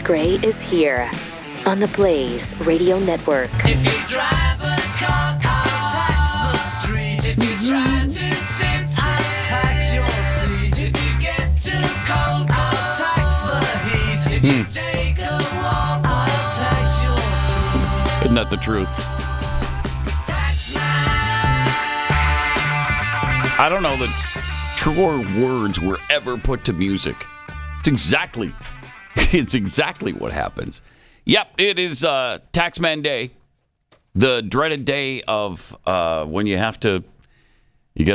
Gray is here on the Blaze Radio Network. If you drive a car, I'll tax the street. If you try to sit, I'll tax your seat. If you get too cold, I'll tax the heat. If you take a walk, I'll tax your food. Isn't that the truth? I don't know that truer words were ever put to music. It's exactly what happens. Yep, it is Taxman Day, the dreaded day of when you got to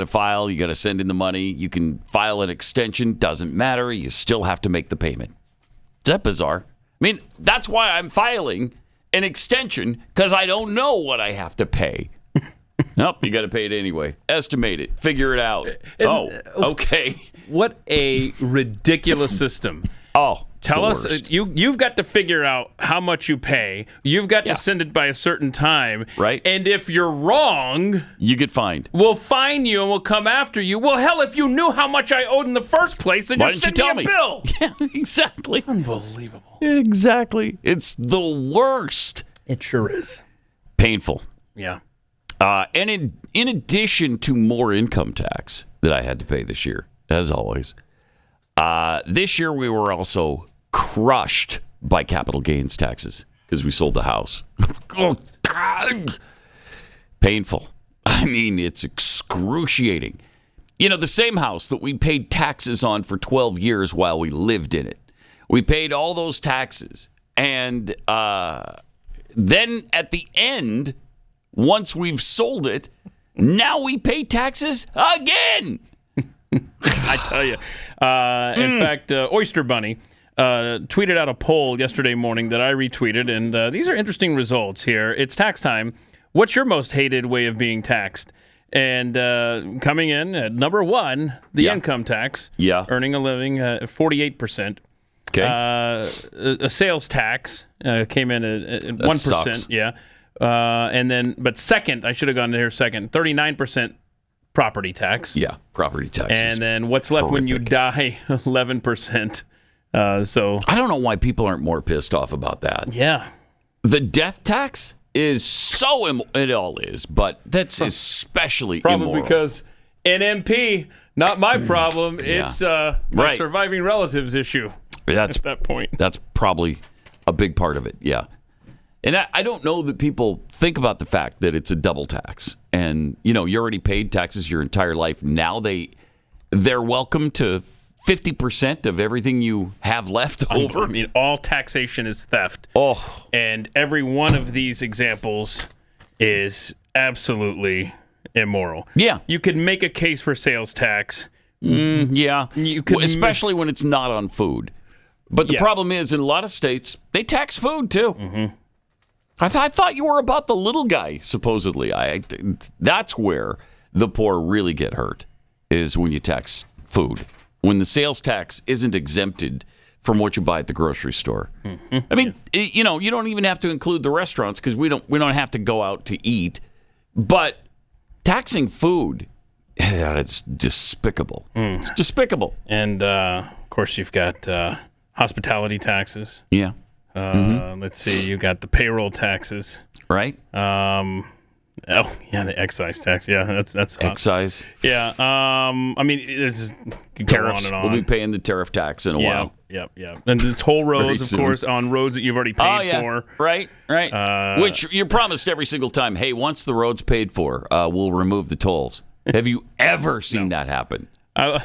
file, you got to send in the money. You can file an extension, doesn't matter. You still have to make the payment. Is that bizarre? I mean, that's why I'm filing an extension, because I don't know what I have to pay. Nope, you got to pay it anyway. Estimate it. Figure it out. Okay. What a ridiculous system. Oh, tell us, you've got to figure out how much you pay. You've got to send it by a certain time. Right. And if you're wrong, you get fined. We'll fine you and we'll come after you. Well, hell, if you knew how much I owed in the first place, then why just didn't send you me a bill. Yeah, exactly. Unbelievable. Exactly. It's the worst. It sure is. Painful. Yeah. And in addition to more income tax that I had to pay this year, as always, this year we were also crushed by capital gains taxes because we sold the house. Oh, God. Painful. I mean, it's excruciating. You know, the same house that we paid taxes on for 12 years while we lived in it. We paid all those taxes. And then at the end, once we've sold it, now we pay taxes again. I tell you. In fact, Oyster Bunny tweeted out a poll yesterday morning that I retweeted, and these are interesting results here. It's tax time. What's your most hated way of being taxed? And coming in at number one, the income tax. Yeah. Earning a living, 48%. Okay. A sales tax came in at 1%. Sucks. Yeah. And then, but second, I should have gone there second, 39% property tax. Yeah, property tax. And then what's left when you die, 11%. So I don't know why people aren't more pissed off about that. Yeah. The death tax is so it all is, but that's especially probably immoral. because NMP, not my problem. It's my surviving relatives issue. That's at that point. That's probably a big part of it. Yeah. And I don't know that people think about the fact that it's a double tax. And, you know, you already paid taxes your entire life. Now they're welcome to 50% of everything you have left over. I mean, all taxation is theft. Oh. And every one of these examples is absolutely immoral. Yeah. You could make a case for sales tax. Yeah. You could especially when it's not on food. But the problem is, in a lot of states, they tax food, too. Mm-hmm. I thought you were about the little guy, supposedly. That's where the poor really get hurt, is when you tax food. When the sales tax isn't exempted from what you buy at the grocery store. Mm-hmm. I mean, you know, you don't even have to include the restaurants because we don't have to go out to eat. But taxing food, it's despicable. It's despicable. And, of course, you've got hospitality taxes. Yeah. Let's see. You got the payroll taxes, right? The excise tax. Yeah, that's hot. Excise. Yeah. I mean, there's tariffs. On and on. We'll be paying the tariff tax in a while. Yep. And the toll roads, of course, on roads that you've already paid for. Right. Which you're promised every single time. Hey, once the road's paid for, we'll remove the tolls. Have you ever seen that happen? I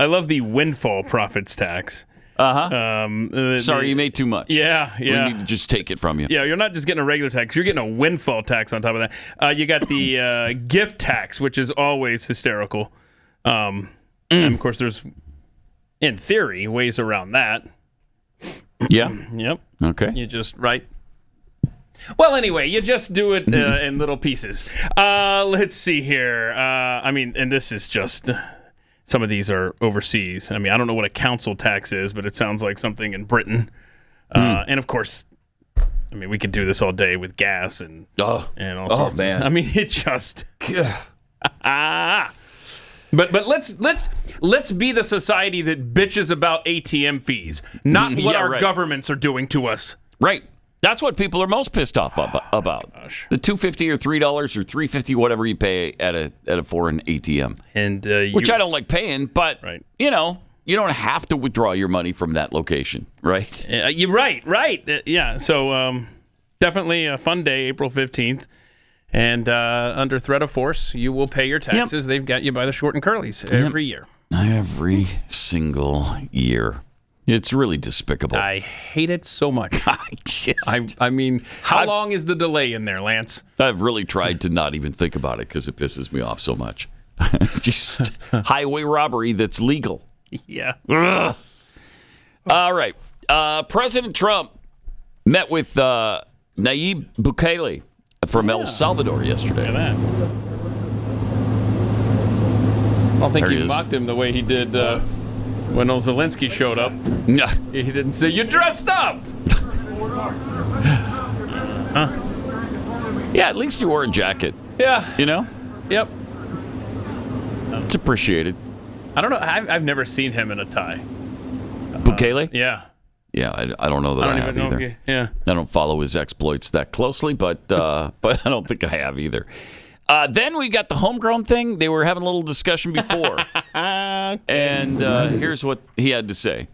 love the windfall profits tax. Sorry, you made too much. Yeah. We need to just take it from you. Yeah, you're not just getting a regular tax. You're getting a windfall tax on top of that. You got the gift tax, which is always hysterical. And, of course, there's, in theory, ways around that. Yeah. Yep. Okay. You just, right. Well, anyway, you just do it in little pieces. Let's see here. I mean, and this is just... Some of these are overseas. I mean, I don't know what a council tax is, but it sounds like something in Britain. And, of course, I mean, we could do this all day with gas and all sorts. Man. I mean, it just... But let's let's be the society that bitches about ATM fees, not what our governments are doing to us. Right. That's what people are most pissed off about. The $2.50 or $3 or $3.50, whatever you pay at a foreign ATM, and which I don't like paying, but you know, you don't have to withdraw your money from that location, right? You're right. Yeah. So definitely a fun day, April 15th. And under threat of force, you will pay your taxes. They've got you by the short and curlies every year. Every single year. It's really despicable. I hate it so much. I mean, how long is the delay in there, Lance? I've really tried to not even think about it because it pisses me off so much. Just highway robbery that's legal. Yeah. Ugh. All right. President Trump met with Nayib Bukele from El Salvador yesterday. Look at that. I don't think he mocked him the way he did when Zelensky showed up. He didn't say, "You dressed up!" Yeah, at least you wore a jacket. Yeah. You know? Yep. It's appreciated. I don't know. I've never seen him in a tie. Bukele? Yeah. Yeah, I don't know that I have either. I don't follow his exploits that closely, but I don't think I have either. Then we got the homegrown thing. They were having a little discussion before. And here's what he had to say.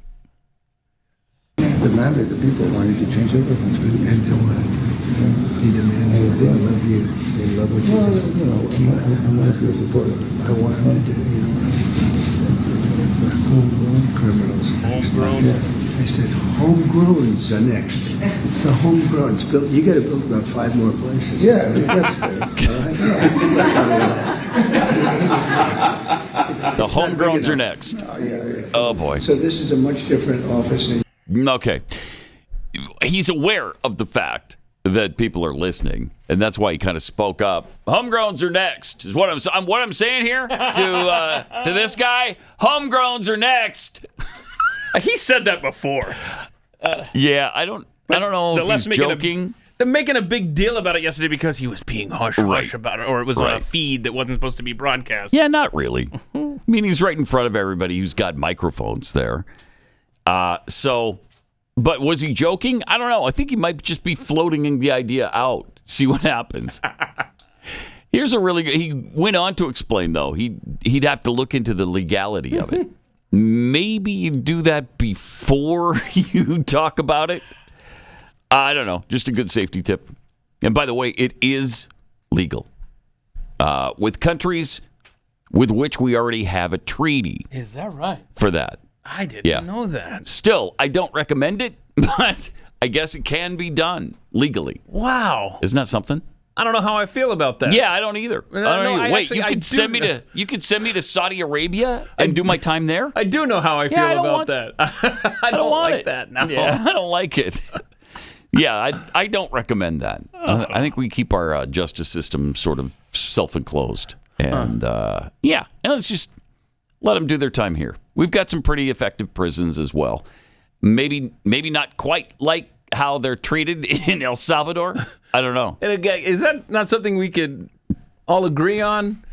Demanded the people wanted to change everything, and they wanted to. He demanded they love you. They love what you do. You know, I'm not your supporter. I want him to do, you know, for homegrown criminals. Homegrown? Yeah. I said, homegrowns are next. The homegrowns. You got to build about 5 more places. Yeah, that's fair. The homegrowns are next. Oh, boy. So this is a much different office. Okay. He's aware of the fact that people are listening, and that's why he kind of spoke up. Homegrowns are next, is what I'm saying here to this guy. Homegrowns are next. He said that before. Yeah, I don't know if he's joking. They're making a big deal about it yesterday because he was being hush about it, or it was a feed that wasn't supposed to be broadcast. Yeah, not really. I mean, he's right in front of everybody who's got microphones there. But was he joking? I don't know. I think he might just be floating the idea out. See what happens. Here's a really good. He went on to explain, though. He'd have to look into the legality of it. Maybe you do that before you talk about it. I don't know. Just a good safety tip. And by the way, it is legal with countries with which we already have a treaty. Is that right? For that. I didn't know that. Still, I don't recommend it, but I guess it can be done legally. Wow. Isn't that something? I don't know how I feel about that. Yeah, I don't either. Wait, you could send me to Saudi Arabia and do my time there? I do know how I feel about that. I don't like that. No. Yeah, I don't like it. Yeah, I don't recommend that. I think we keep our justice system sort of self-enclosed. And, and let's just let them do their time here. We've got some pretty effective prisons as well. Maybe not quite like how they're treated in El Salvador. I don't know. And again, is that not something we could all agree on?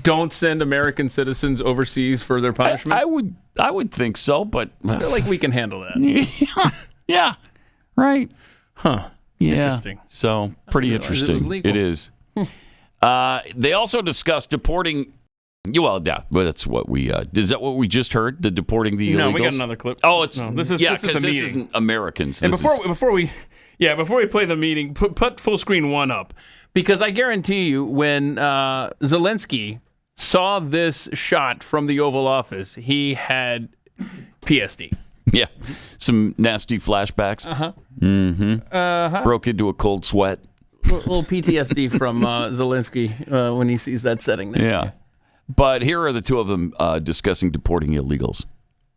Don't send American citizens overseas for their punishment? I would think so, but I feel like we can handle that. Yeah. Right. Huh. Yeah. Interesting. So pretty interesting. It was legal. It is. They also discussed deporting. Well, yeah, but that's what we. Is that what we just heard? The deporting the illegals? No, we got another clip. Oh, it's this is because this isn't Americans. And before we play the meeting, put full screen 1 up, because I guarantee you, when Zelensky saw this shot from the Oval Office, he had PSD. Yeah, some nasty flashbacks. Broke into a cold sweat. Little PTSD from Zelensky when he sees that setting there. Yeah. But here are the two of them discussing deporting illegals.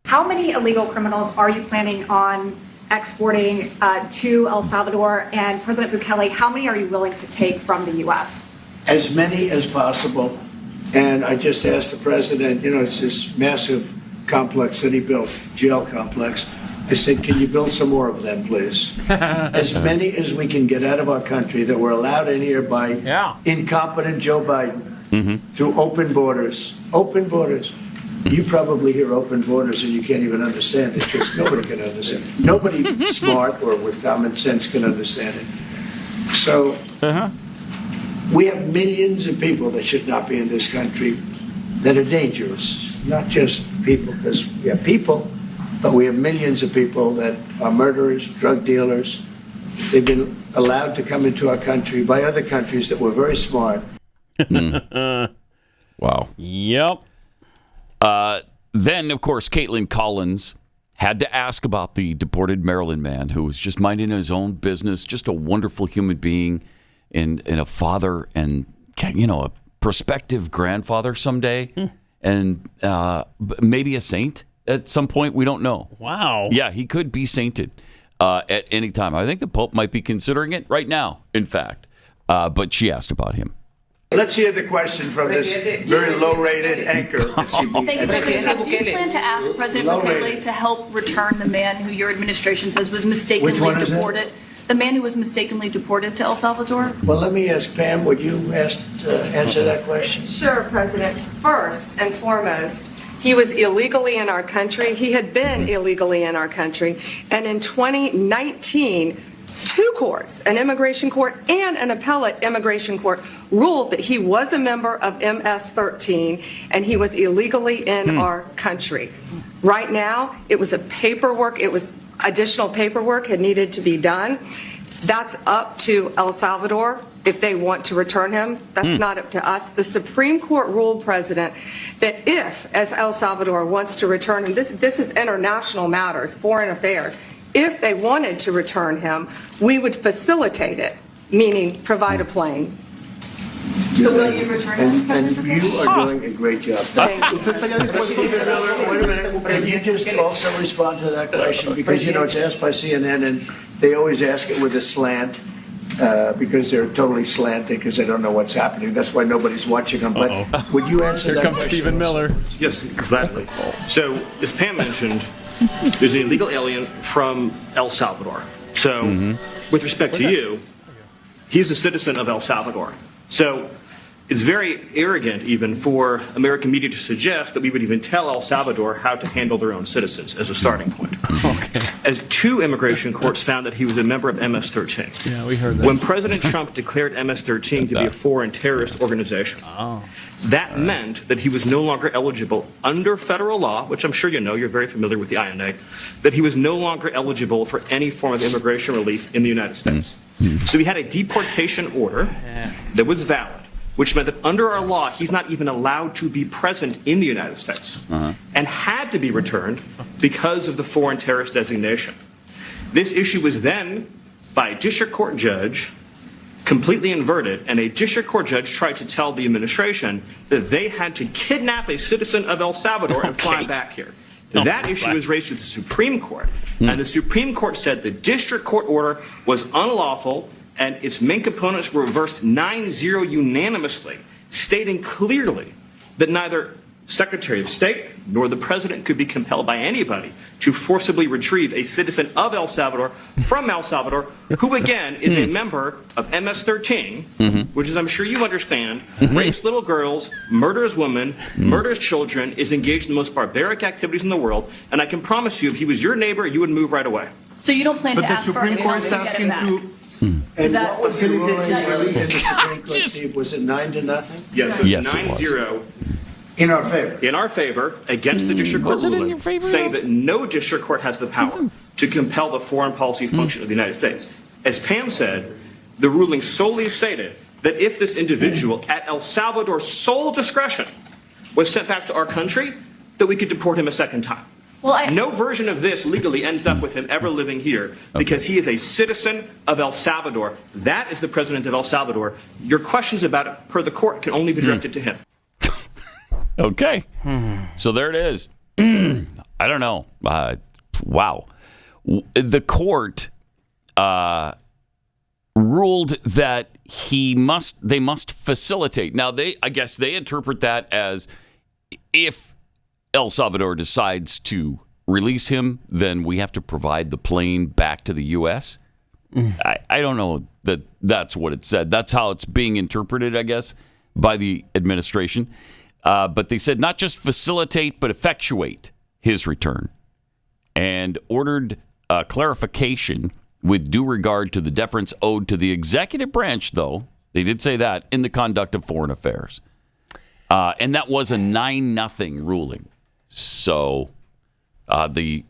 How many illegal criminals are you planning on exporting to El Salvador? And President Bukele, how many are you willing to take from the U.S.? As many as possible. And I just asked the president, it's this massive complex that he built, jail complex. I said, can you build some more of them, please? As many as we can get out of our country that were allowed in here by incompetent Joe Biden through open borders. Open borders. You probably hear open borders and you can't even understand it because nobody can understand it. Nobody smart or with common sense can understand it. So we have millions of people that should not be in this country that are dangerous. Not just people, because we have people, but we have millions of people that are murderers, drug dealers. They've been allowed to come into our country by other countries that were very smart. Wow. Yep. Then, of course, Kaitlan Collins had to ask about the deported Maryland man who was just minding his own business, just a wonderful human being and a father and, a prospective grandfather someday and maybe a saint at some point. We don't know. Wow. Yeah, he could be sainted at any time. I think the Pope might be considering it right now, in fact. But she asked about him. Let's hear the question from this very low-rated anchor. Thank you, President. Do you plan to ask President Bukele to help return the man who your administration says was mistakenly deported? The man who was mistakenly deported to El Salvador? Well, let me ask Pam, would you answer that question? Sure, President. First and foremost, he was illegally in our country. He had been illegally in our country. And in 2019, two courts, an immigration court and an appellate immigration court, ruled that he was a member of MS-13 and he was illegally in our country. Right now, it was additional paperwork had needed to be done. That's up to El Salvador if they want to return him. That's not up to us. The Supreme Court ruled, President, that if, as El Salvador wants to return him, this is international matters, foreign affairs, if they wanted to return him, we would facilitate it, meaning provide a plane. So will you return him? And you are doing a great job. Thank you. Stephen Miller, wait a minute. Can you just also respond to that question? Because, it's asked by CNN, and they always ask it with a slant because they're totally slanted because they don't know what's happening. That's why nobody's watching them. But would you answer that question? Here comes Stephen Miller. Yes, gladly. So, as Pam mentioned, there's an illegal alien from El Salvador. So, with respect to you, he's a citizen of El Salvador. So, it's very arrogant even for American media to suggest that we would even tell El Salvador how to handle their own citizens as a starting point. As two immigration courts found that he was a member of MS-13. Yeah, we heard that. When President Trump declared MS-13 to be a foreign terrorist organization, that meant that he was no longer eligible under federal law, which I'm sure you know, you're very familiar with the INA, that he was no longer eligible for any form of immigration relief in the United States. So he had a deportation order that was valid, which meant that under our law, he's not even allowed to be present in the United States and had to be returned because of the foreign terrorist designation. This issue was then, by a district court judge, completely inverted, and a district court judge tried to tell the administration that they had to kidnap a citizen of El Salvador and fly him back here. That issue was raised to the Supreme Court, and the Supreme Court said the district court order was unlawful, and its main components were reversed 9-0 unanimously, stating clearly that neither Secretary of State nor the President could be compelled by anybody to forcibly retrieve a citizen of El Salvador from El Salvador, who again is a member of MS-13, which, as I'm sure you understand, rapes little girls, murders women, murders children, is engaged in the most barbaric activities in the world, and I can promise you, if he was your neighbor, you would move right away. So you don't plan to ask for Supreme him Court is to get him asking back? to. And that- what was the ruling in the Supreme Court, Steve? Was it 9-0? Yes, it Yes, was it was. 9-0 In our favor. in our favor against the district court Was it in ruling, your favor, saying though? that no district court has the power to compel the foreign policy function of the United States. As Pam said, the ruling solely stated that if this individual at El Salvador's sole discretion was sent back to our country, that we could deport him a second time. Well, No version of this legally ends up with him ever living here because he is a citizen of El Salvador. That is the president of El Salvador. Your questions about it, per the court, can only be directed to him. Okay. So there it is. I don't know. Wow. The court ruled that they must facilitate. Now, I guess they interpret that as if El Salvador decides to release him, then we have to provide the plane back to the U.S. I don't know that's what it said. That's how it's being interpreted, I guess, by the administration. But they said not just facilitate, but effectuate his return, and ordered clarification with due regard to the deference owed to the executive branch, though, they did say that, in the conduct of foreign affairs. And that was a 9-0 ruling. So the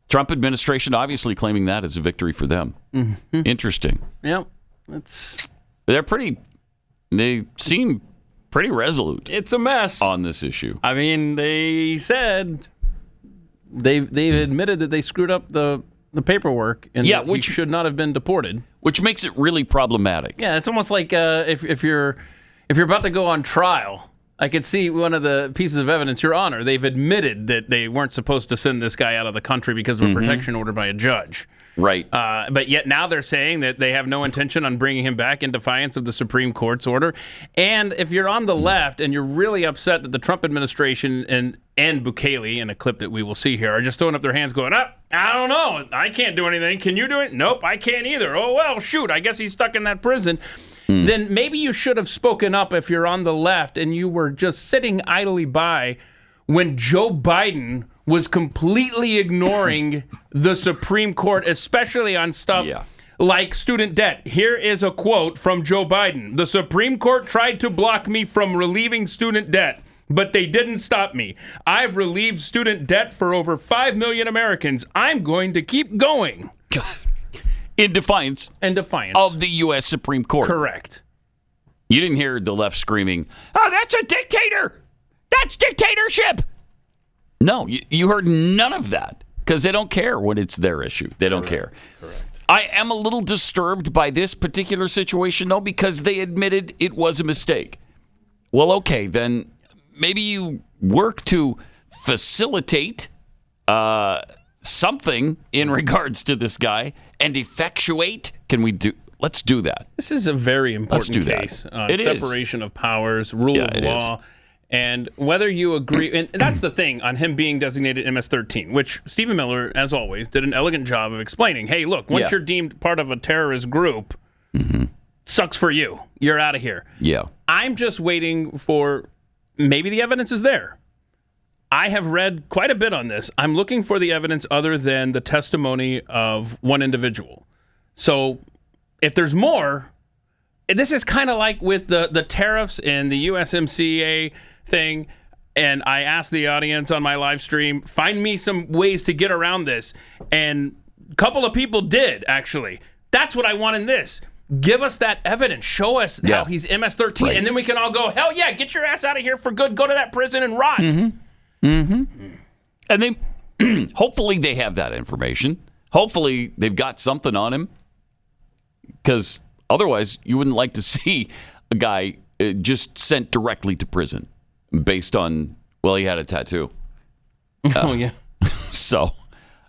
Trump administration obviously claiming that as a victory for them. Mm-hmm. Interesting. Yep. They seem pretty resolute. It's a mess on this issue. I mean, they said they've admitted that they screwed up the paperwork and that he should not have been deported, which makes it really problematic. Yeah, it's almost like if you're about to go on trial. I could see one of the pieces of evidence, Your Honor. They've admitted that they weren't supposed to send this guy out of the country because of a protection order by a judge. Right. But yet now they're saying that they have no intention on bringing him back in defiance of the Supreme Court's order. And if you're on the left and you're really upset that the Trump administration and Bukele, in a clip that we will see here, are just throwing up their hands going, I don't know. I can't do anything. Can you do it? Nope, I can't either. Oh, well, shoot. I guess he's stuck in that prison. Then maybe you should have spoken up if you're on the left and you were just sitting idly by when Joe Biden was completely ignoring the Supreme Court, especially on stuff like student debt. Here is a quote from Joe Biden. The Supreme Court tried to block me from relieving student debt, but they didn't stop me. I've relieved student debt for over 5 million Americans. I'm going to keep going. In defiance of the U.S. Supreme Court. Correct. You didn't hear the left screaming, "Oh, that's a dictator! That's dictatorship!" No, you heard none of that because they don't care when it's their issue. They don't care. Correct. I am a little disturbed by this particular situation, though, because they admitted it was a mistake. Well, okay, then maybe you work to facilitate something in regards to this guy and effectuate. Let's do that. This is a very important case on separation of powers, rule of law, and whether you agree. And that's the thing on him being designated MS-13, which Stephen Miller, as always, did an elegant job of explaining. Hey, look, once you're deemed part of a terrorist group, sucks for you. You're out of here. Yeah. I'm just waiting for maybe the evidence is there. I have read quite a bit on this. I'm looking for the evidence other than the testimony of one individual. So if there's more, this is kind of like with the tariffs and the USMCA thing. And I asked the audience on my live stream, find me some ways to get around this. And a couple of people did, actually. That's what I want in this. Give us that evidence. Show us how he's MS-13. Right. And then we can all go, hell yeah, get your ass out of here for good. Go to that prison and rot. And they hopefully they have that information. Hopefully they've got something on him, because otherwise you wouldn't like to see a guy just sent directly to prison based on, well, he had a tattoo. So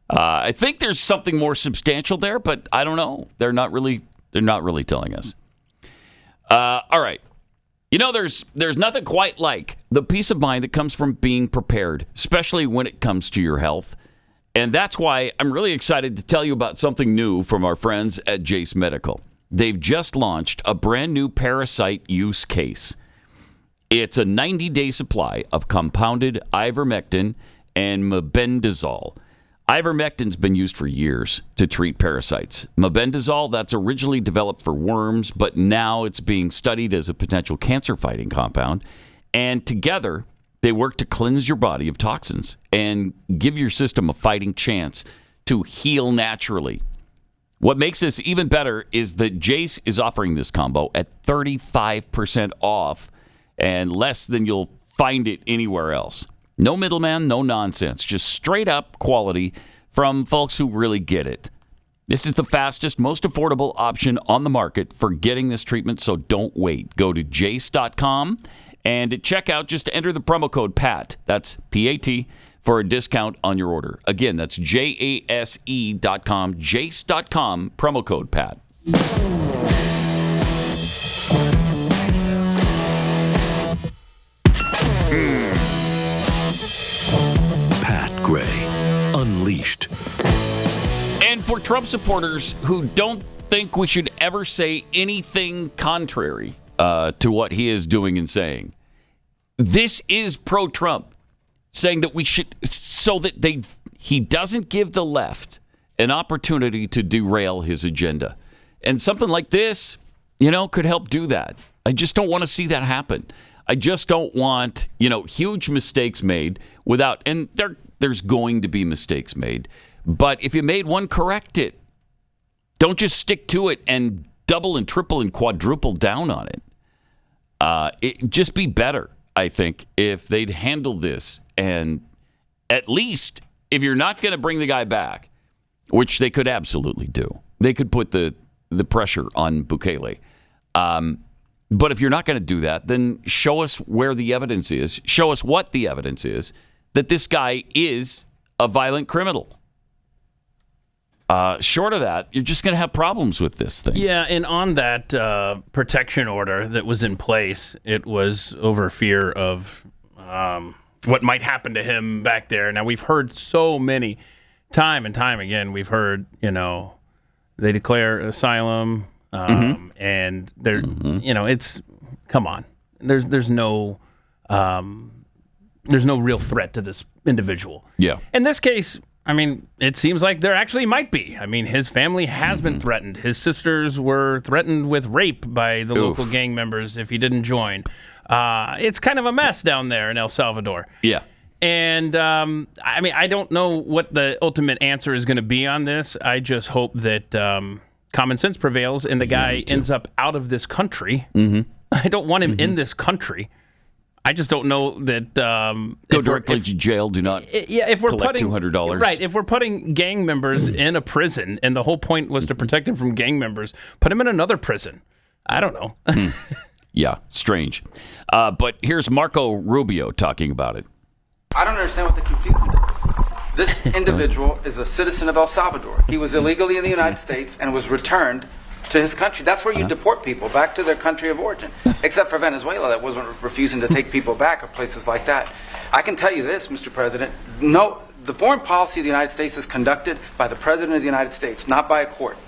I think there's something more substantial there, but I don't know. They're not really telling us. All right. You know, there's nothing quite like the peace of mind that comes from being prepared, especially when it comes to your health. And that's why I'm really excited to tell you about something new from our friends at Jace Medical. They've just launched a brand new parasite use case. It's a 90-day supply of compounded ivermectin and mebendazole. Ivermectin's been used for years to treat parasites. Mebendazole, that's originally developed for worms, but now it's being studied as a potential cancer-fighting compound. And together, they work to cleanse your body of toxins and give your system a fighting chance to heal naturally. What makes this even better is that Jace is offering this combo at 35% off and less than you'll find it anywhere else. No middleman, no nonsense, just straight up quality from folks who really get it. This is the fastest, most affordable option on the market for getting this treatment, so don't wait. Go to jace.com and at checkout, just enter the promo code PAT. That's P-A-T for a discount on your order. Again, that's JASE.com, jace.com, promo code PAT. Pat Gray, Unleashed. And for Trump supporters who don't think we should ever say anything contrary to what he is doing and saying, This is pro-Trump saying that we should, so that he doesn't give the left an opportunity to derail his agenda. And something like this, could help do that. I just don't want to see that happen. I just don't want, huge mistakes made without, and there's going to be mistakes made. But if you made one, correct it. Don't just stick to it and double and triple and quadruple down on it. It'd just be better, I think, if they'd handle this. And at least, if you're not going to bring the guy back, which they could absolutely do, they could put the pressure on Bukele. But if you're not going to do that, then show us where the evidence is. Show us what the evidence is that this guy is a violent criminal. Short of that, you're just going to have problems with this thing. Yeah, and on that protection order that was in place, it was over fear of what might happen to him back there. Now, we've heard so many, time and time again, we've heard, they declare asylum, and they're, it's, come on. There's no real threat to this individual. Yeah. In this case, it seems like there actually might be. His family has been threatened. His sisters were threatened with rape by the local gang members if he didn't join. It's kind of a mess down there in El Salvador. Yeah. And, I don't know what the ultimate answer is going to be on this. I just hope that common sense prevails and the guy ends up out of this country. I don't want him in this country. I just don't know that... Go directly to jail, do not if we're collect putting, $200. Right, if we're putting gang members in a prison, and the whole point was to protect him from gang members, put him in another prison. I don't know. Yeah, strange. But here's Marco Rubio talking about it. I don't understand what the confusion is. This individual is a citizen of El Salvador. He was illegally in the United States and was returned to his country. That's where you deport people, back to their country of origin. Except for Venezuela, that wasn't refusing to take people back, or places like that. I can tell you this, Mr. President. No, the foreign policy of the United States is conducted by the President of the United States, not by a court.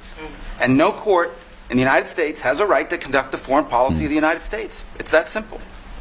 And no court in the United States has a right to conduct the foreign policy of the United States. It's that simple.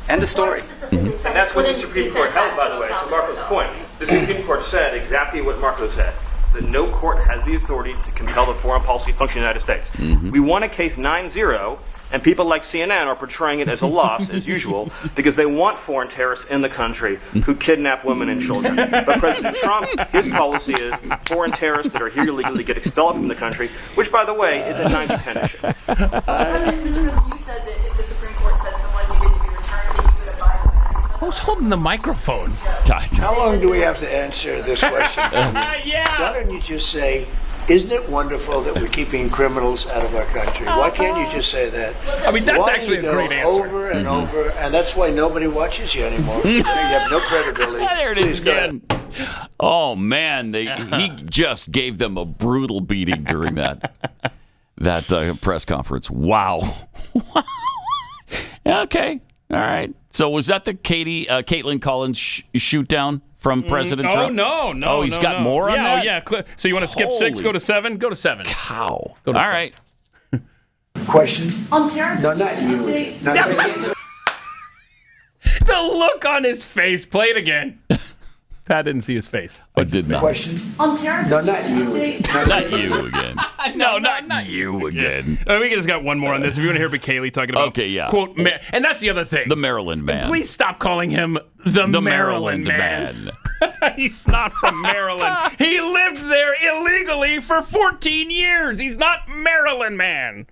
End of story. And that's what the Supreme Court held, by the way, to Marco's point. The Supreme Court said exactly what Marco said, that no court has the authority to compel the foreign policy function of the United States. We won a case 9-0, and people like CNN are portraying it as a loss, as usual, because they want foreign terrorists in the country who kidnap women and children. But President Trump, his policy is foreign terrorists that are here illegally get expelled from the country, which, by the way, is a 90-10 issue. Mr. President, you said that if the Supreme Court said someone needed to be returned, that you would abide by that. Who's holding the microphone? How long do we have to answer this question? Yeah. Why don't you just say, isn't it wonderful that we're keeping criminals out of our country? Why can't you just say that? That's why actually a you go great answer. over and over, and that's why nobody watches you anymore. You have no credibility. There it is again. Oh, man. He just gave them a brutal beating during that press conference. Wow. Okay. All right. So was that the Kaitlan Collins shoot down from President Trump? No. Oh, he's got more on that? Yeah. So you want to skip 6, go to 7? Go to 7. Cow. Go to All 7. right. Question? On terrorist. No, not you. The look on his face. Play it again. Pat didn't see his face. I did not. Question? On terrorist. No, not you. Not you again. No, not you again. We just got one more on this. If you want to hear Bukele talking about, quote, and that's the other thing. The Maryland man. Please stop calling him the Maryland man. He's not from Maryland. He lived there illegally for 14 years. He's not Maryland man.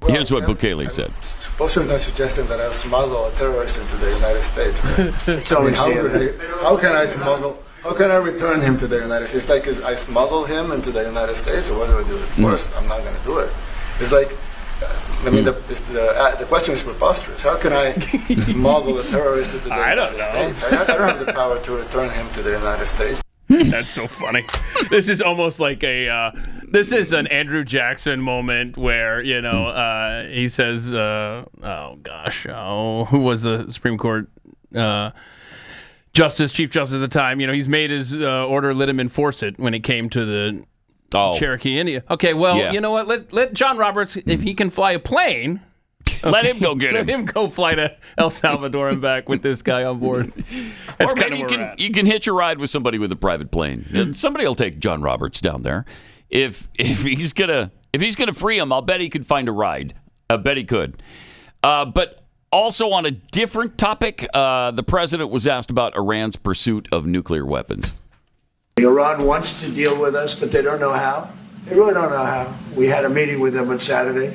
Here's what Bukele said. Suppose you're not suggesting that I smuggle a terrorist into the United States, right? How can I smuggle? How can I return him to the United States? Like, I smuggle him into the United States, or what do I do? Of course, I'm not going to do it. It's like, the question is preposterous. How can I smuggle a terrorist into the United States? I don't have the power to return him to the United States. That's so funny. This is almost like this is an Andrew Jackson moment where, he says, who was the Supreme Court Chief Justice at the time? He's made his order, let him enforce it when it came to the Cherokee Indian. Okay, well, you know what? Let John Roberts, if he can fly a plane, Let him go get Let him go fly to El Salvador and back with this guy on board. That's Or maybe you can hitch a ride with somebody with a private plane. And somebody will take John Roberts down there. If he's gonna free him, I'll bet he could find a ride. I bet he could. But also on a different topic, the president was asked about Iran's pursuit of nuclear weapons. Iran wants to deal with us, but they don't know how. They really don't know how. We had a meeting with them on Saturday.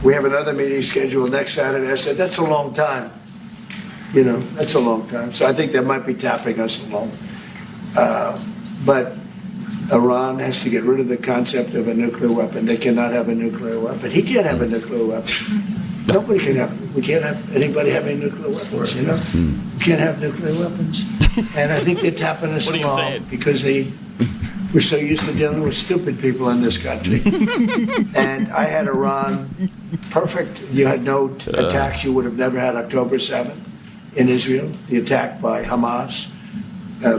We have another meeting scheduled next Saturday. I said, that's a long time. That's a long time. So I think they might be tapping us along. But Iran has to get rid of the concept of a nuclear weapon. They cannot have a nuclear weapon. He can't have a nuclear weapon. Nobody can have. We can't have anybody having nuclear weapons. We can't have nuclear weapons. And I think they're tapping us along because we're so used to dealing with stupid people in this country. And I had Iran perfect. You had no attacks. You would have never had October 7th in Israel, the attack by Hamas,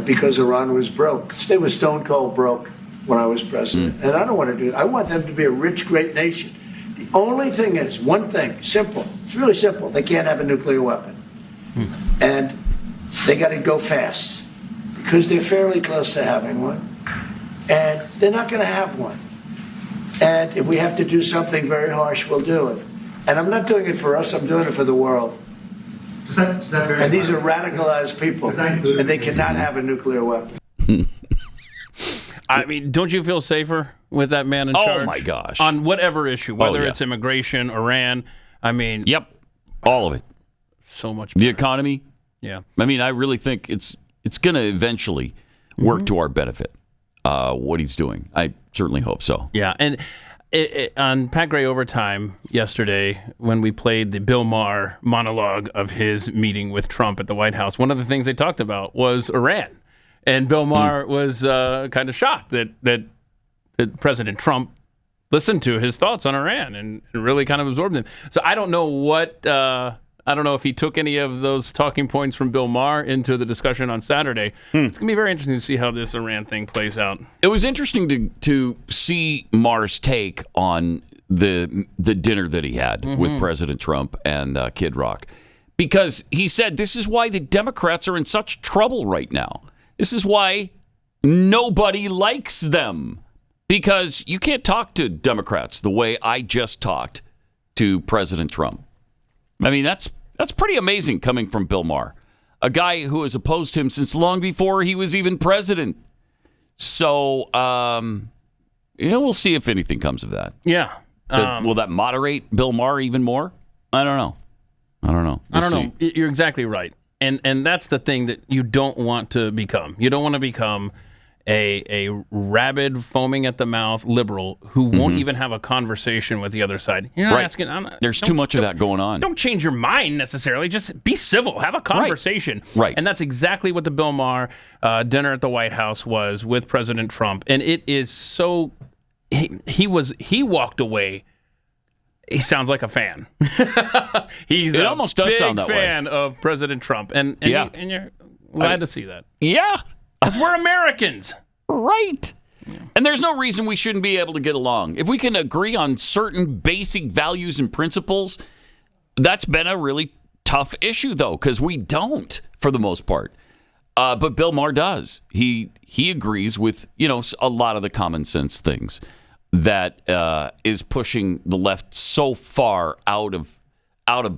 because Iran was broke. They were stone cold broke when I was president. And I don't want to do it. I want them to be a rich, great nation. The only thing is, one thing, simple. It's really simple. They can't have a nuclear weapon. And they got to go fast because they're fairly close to having one. And they're not going to have one. And if we have to do something very harsh, we'll do it. And I'm not doing it for us. I'm doing it for the world. And these are radicalized people, and they cannot have a nuclear weapon. I mean, don't you feel safer with that man in charge? Oh, my gosh. On whatever issue, whether it's immigration, Iran, I mean... Yep, all of it. So much better. The economy. Yeah. I mean, I really think it's going to eventually work to our benefit, what he's doing. I certainly hope so. Yeah, and on Pat Gray Overtime yesterday, when we played the Bill Maher monologue of his meeting with Trump at the White House, one of the things they talked about was Iran. And Bill Maher was kind of shocked that President Trump listened to his thoughts on Iran and really kind of absorbed them. So I don't know I don't know if he took any of those talking points from Bill Maher into the discussion on Saturday. It's going to be very interesting to see how this Iran thing plays out. It was interesting to see Maher's take on the dinner that he had with President Trump and Kid Rock, because he said this is why the Democrats are in such trouble right now. This is why nobody likes them, because you can't talk to Democrats the way I just talked to President Trump. I mean, that's pretty amazing coming from Bill Maher, a guy who has opposed him since long before he was even president. So, we'll see if anything comes of that. Yeah. Will that moderate Bill Maher even more? I don't know. I don't know. You're exactly right. And that's the thing that you don't want to become. You don't want to become a rabid, foaming at the mouth liberal who won't even have a conversation with the other side. You're not asking. There's too much of that going on. Don't change your mind necessarily. Just be civil. Have a conversation. Right. And that's exactly what the Bill Maher dinner at the White House was with President Trump. And it is so. He walked away. He sounds like a fan. It almost does sound that way. Big fan of President Trump, and you're glad to see that. Yeah. We're Americans. Right. Yeah. And there's no reason we shouldn't be able to get along. If we can agree on certain basic values and principles, that's been a really tough issue, though, because we don't, for the most part. But Bill Maher does. He agrees with, a lot of the common sense things that is pushing the left so far out of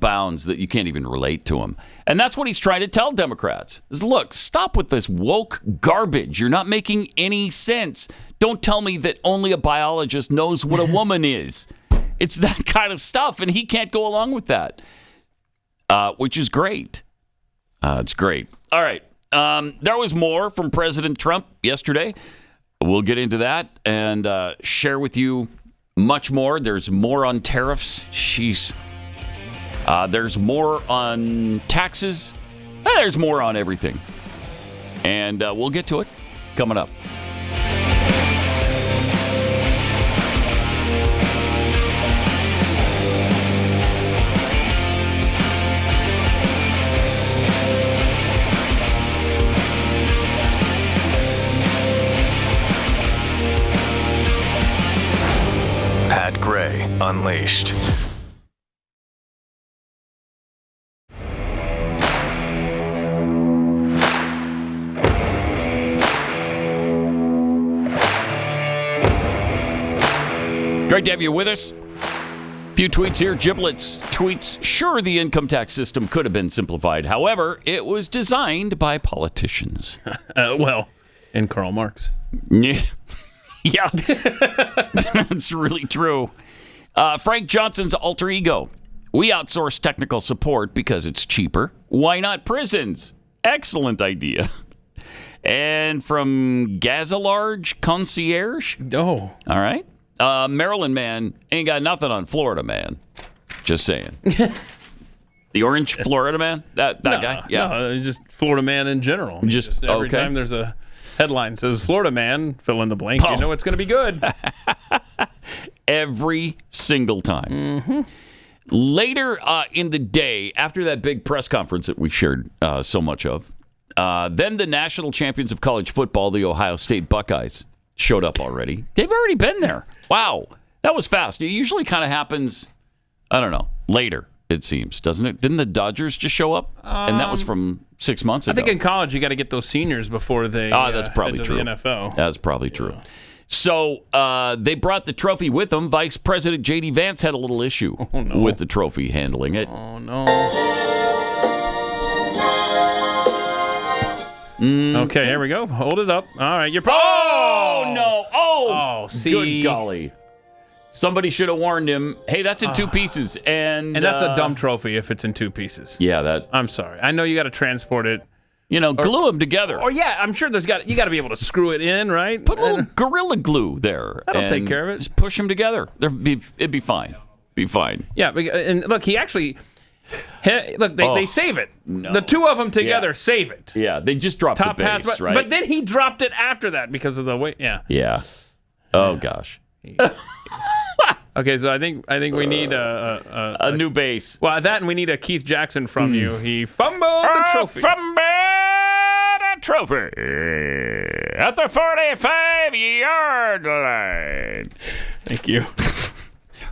bounds that you can't even relate to him. And that's what he's trying to tell Democrats is, look, stop with this woke garbage. You're not making any sense. Don't tell me that only a biologist knows what a woman is. It's that kind of stuff, and he can't go along with that, which is great. It's great. All right. There was more from President Trump yesterday. We'll get into that and share with you much more. There's more on tariffs. There's more on taxes. There's more on everything. And we'll get to it coming up. Pat Gray Unleashed. Great to have you with us. Few tweets here. Giblets tweets, sure, the income tax system could have been simplified. However, it was designed by politicians. And Karl Marx. Yeah. Yeah. That's really true. Frank Johnson's alter ego. We outsource technical support because it's cheaper. Why not prisons? Excellent idea. And from Gazalarge Concierge. Oh. All right. Maryland man ain't got nothing on Florida man. Just saying. The orange Florida man? That guy? Yeah. No, just Florida man in general. Just every time there's a headline that says Florida man, fill in the blank, you know it's going to be good. Every single time. Later in the day, after that big press conference that we shared so much of, then the national champions of college football, the Ohio State Buckeyes, showed up already. They've already been there. Wow. That was fast. It usually kind of happens, I don't know, later, it seems, doesn't it? Didn't the Dodgers just show up? And that was from 6 months ago. I think in college you got to get those seniors before they that's probably head to true. the NFL. That's probably true. So they brought the trophy with them. Vice President J.D. Vance had a little issue with the trophy, handling it. Oh, no. Okay, here we go. Hold it up. All right, you're. Oh no! Oh, see, good golly! Somebody should have warned him. Hey, that's in two pieces, and that's a dumb trophy if it's in two pieces. Yeah, that. I'm sorry. I know you got to transport it. You know, glue them together. Or yeah, I'm sure you got to be able to screw it in, right? Put a little Gorilla Glue there. That'll take care of it. Just push them together. It'd be fine. Be fine. Yeah, and look, he actually. They save it. No. The two of them together save it. Yeah, they just dropped Top the base, hats, right? But then he dropped it after that because of the weight. Yeah. Yeah. Oh gosh. Okay, so I think we need a new base. Well, that and we need a Keith Jackson from you. He fumbled the trophy. Fumbled a trophy at the 45-yard line. Thank you.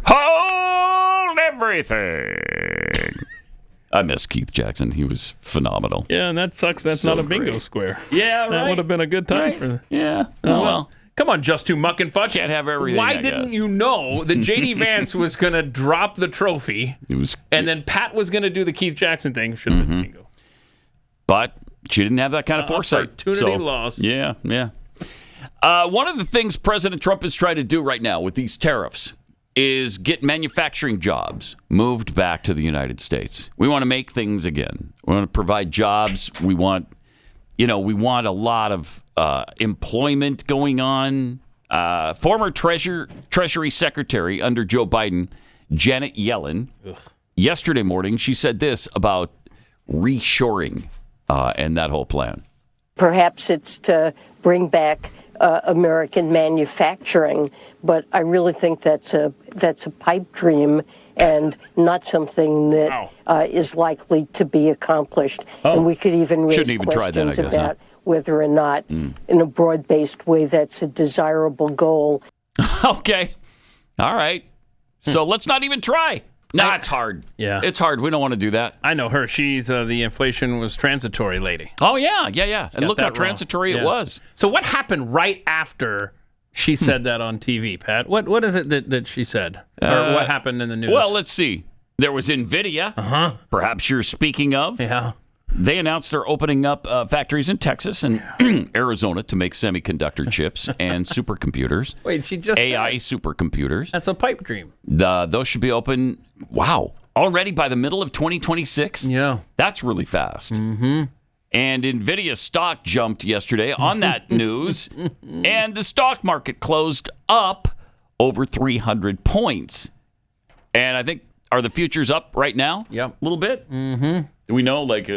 Hold everything. I miss Keith Jackson. He was phenomenal. Yeah, and that sucks. That's So not a bingo great. square. Yeah, right. That would have been a good time. Right. For Yeah. Oh, well. Come on, Just Too Muck and Fudge. Can't have everything. Why I didn't guess. you know that J.D. Vance was going to drop the trophy and then Pat was going to do the Keith Jackson thing? Should have been bingo. But she didn't have that kind of foresight. Opportunity lost. Yeah. One of the things President Trump is trying to do right now with these tariffs is get manufacturing jobs moved back to the United States. We want to make things again. We want to provide jobs. We want a lot of employment going on. Former Treasury Secretary under Joe Biden, Janet Yellen, yesterday morning, she said this about reshoring and that whole plan. Perhaps it's to bring back American manufacturing, but I really think that's a pipe dream and not something that is likely to be accomplished. And we could even raise questions about whether or not, in a broad-based way, that's a desirable goal. Okay. All right. So let's not even try. No, it's hard. Yeah. It's hard. We don't want to do that. I know her. She's the inflation was transitory lady. Oh, yeah. And look how transitory it was. So what happened right after she said that on TV, Pat? What is it that she said? Or what happened in the news? Well, let's see. There was NVIDIA. Perhaps you're speaking of. Yeah. They announced they're opening up factories in Texas and Arizona to make semiconductor chips and supercomputers. Wait, she just AI supercomputers. That's a pipe dream. Those should be open, already by the middle of 2026? Yeah. That's really fast. Mm-hmm. And NVIDIA stock jumped yesterday on that news, and the stock market closed up over 300 points. And I think, are the futures up right now? Yeah. A little bit? Mm-hmm. Do we know, like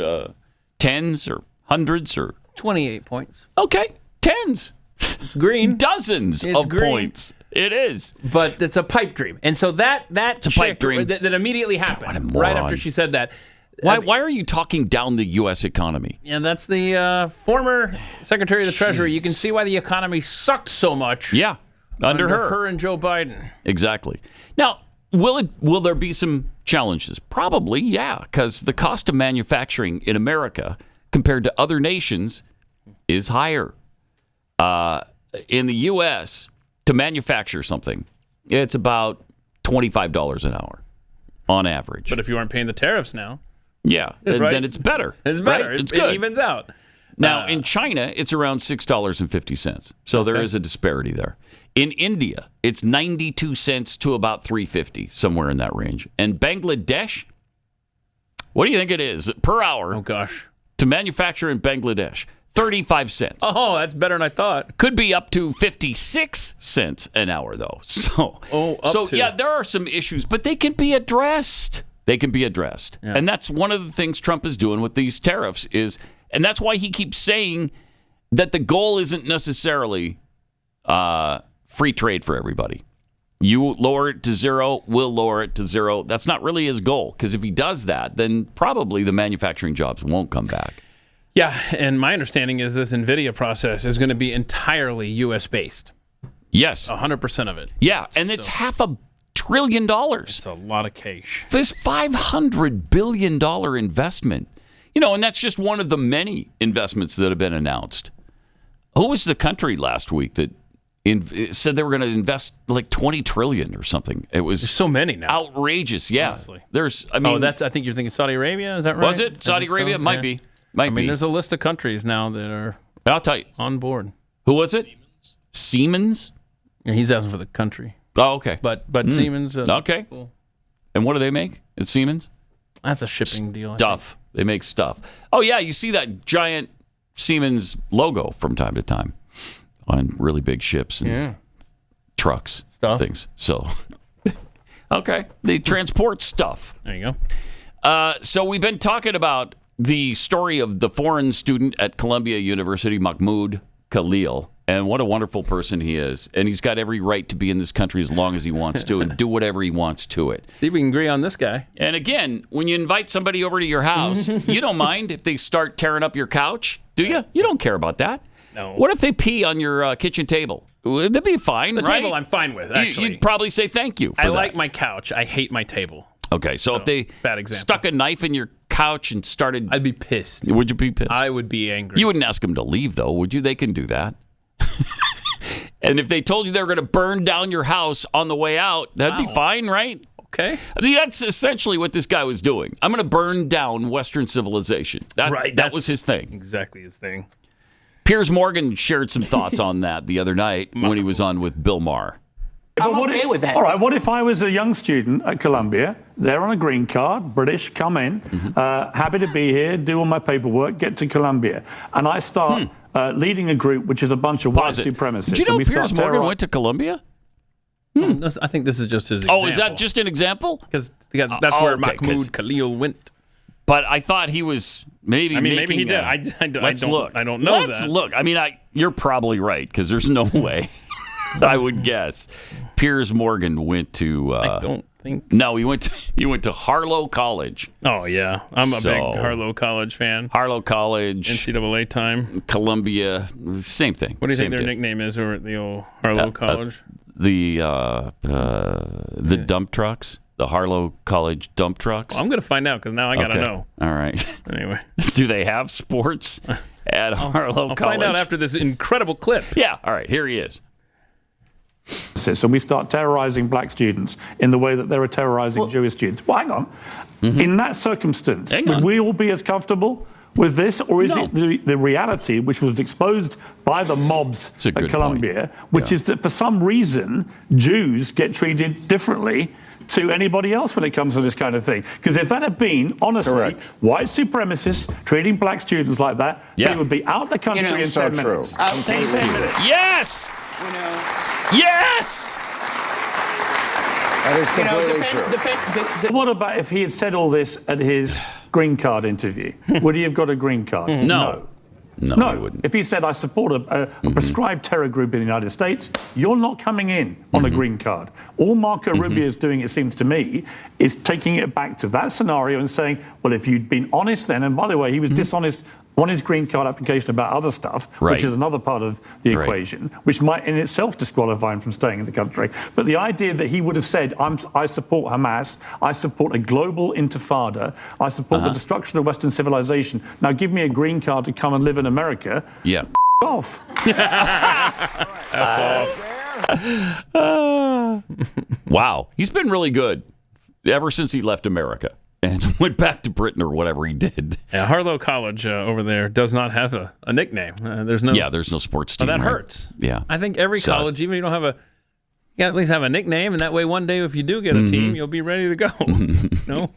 tens or hundreds or 28 points? Okay, tens. It's green. Dozens of points. It is, but it's a pipe dream, and so that's a pipe dream that immediately happened God, right after she said that. Why are you talking down the U.S. economy? Yeah, that's the former Secretary of the Treasury. You can see why the economy sucked so much. Yeah, under her and Joe Biden. Exactly. Now, will there be some challenges? Probably, yeah, because the cost of manufacturing in America compared to other nations is higher. In the U.S., to manufacture something, It's about $25 an hour on average. But if you aren't paying the tariffs now. Yeah, right? then it's better. It's better. Right? It's It good. evens out. Now, in China, it's around $6.50. So there is a disparity there. In India, it's 92 cents to about $3.50, somewhere in that range. And Bangladesh, what do you think it is per hour? Oh, gosh. To manufacture in Bangladesh, 35 cents. Oh, that's better than I thought. Could be up to 56 cents an hour, though. So, yeah, there are some issues, but they can be addressed. They can be addressed. Yeah. And that's one of the things Trump is doing with these tariffs and that's why he keeps saying that the goal isn't necessarily free trade for everybody. You lower it to zero, we'll lower it to zero. That's not really his goal, because if he does that, then probably the manufacturing jobs won't come back. Yeah, and my understanding is this NVIDIA process is going to be entirely U.S.-based. Yes. 100% of it. Yeah, and it's $500 billion. It's a lot of cash. This $500 billion investment. You know, and that's just one of the many investments that have been announced. Who was the country last week that said they were going to invest like $20 trillion or something? There's so many now. Outrageous, yeah. Honestly. I think you're thinking Saudi Arabia, is that right? Was it? Saudi Arabia? So? Might be. Might be. There's a list of countries now that are I'll tell you. On board. Who was it? Siemens? Yeah, he's asking for the country. Oh, okay. But Siemens. Okay. Cool. And what do they make at Siemens? That's a shipping deal. Stuff. They make stuff. Oh, yeah. You see that giant Siemens logo from time to time on really big ships and trucks, things. So, okay. They transport stuff. There you go. So we've been talking about the story of the foreign student at Columbia University, Mahmoud Khalil, and what a wonderful person he is. And he's got every right to be in this country as long as he wants to and do whatever he wants to it. See if we can agree on this guy. And again, when you invite somebody over to your house, you don't mind if they start tearing up your couch, do you? You don't care about that. No. What if they pee on your kitchen table? That'd be fine, the right? Table I'm fine with, actually. You'd probably say thank you for that. I like my couch. I hate my table. Okay, so if they bad example. stuck a knife in your couch and started... I'd be pissed. Would you be pissed? I would be angry. You wouldn't ask them to leave, though, would you? They can do that. And if they told you they were going to burn down your house on the way out, that'd be fine, right? Okay. I mean, that's essentially what this guy was doing. I'm going to burn down Western civilization. That was his thing. Exactly his thing. Piers Morgan shared some thoughts on that the other night when he was on with Bill Maher. I'm okay with that. All right, what if I was a young student at Columbia, there on a green card, British, come in, happy to be here, do all my paperwork, get to Columbia, and I start leading a group which is a bunch of white supremacists. Did you know Piers Morgan went to Columbia? I think this is just his example. Oh, is that just an example? Because that's where Mahmoud Khalil went. But I thought he was maybe maybe he did. I don't know Let's look. I mean, you're probably right, because there's no way, I would guess, Piers Morgan went to... I don't think... No, he went to Harlow College. Oh, yeah. I'm a big Harlow College fan. Harlow College. NCAA time. Columbia. Same thing. What do you think their nickname is over at the old Harlow College? The dump trucks. The Harlow College dump trucks. Well, I'm going to find out, because now I got to know. All right. Anyway. Do they have sports at Harlow College? I'll find out after this incredible clip. Yeah. All right. Here he is. So we start terrorizing black students in the way that they were terrorizing Jewish students. Well, hang on. In that circumstance, would we all be as comfortable with this, or is it the reality which was exposed by the mobs at Columbia, which is that for some reason Jews get treated differently to anybody else when it comes to this kind of thing? Because if that had been, honestly, white supremacists treating black students like that, they would be out the country in 10 minutes. 10 minutes. Yes! Yes! That is completely true. What about if he had said all this at his green card interview? Would he have got a green card? No. No, he wouldn't. If he said, I support a prescribed terror group in the United States, you're not coming in on a green card. All Marco Rubio is doing, it seems to me, is taking it back to that scenario and saying, well, if you'd been honest then, and by the way, he was dishonest on his green card application about other stuff, which is another part of the equation, which might in itself disqualify him from staying in the country. But the idea that he would have said, I support Hamas, I support a global intifada, I support the destruction of Western civilization, now give me a green card to come and live in America, yeah. off. Wow. He's been really good ever since he left America and went back to Britain or whatever he did. Yeah, Harlow College over there does not have a nickname. There's no sports team. Oh, that right? hurts. Yeah. I think every college, even if you don't have you gotta at least have a nickname, and that way one day if you do get a team, you'll be ready to go. No?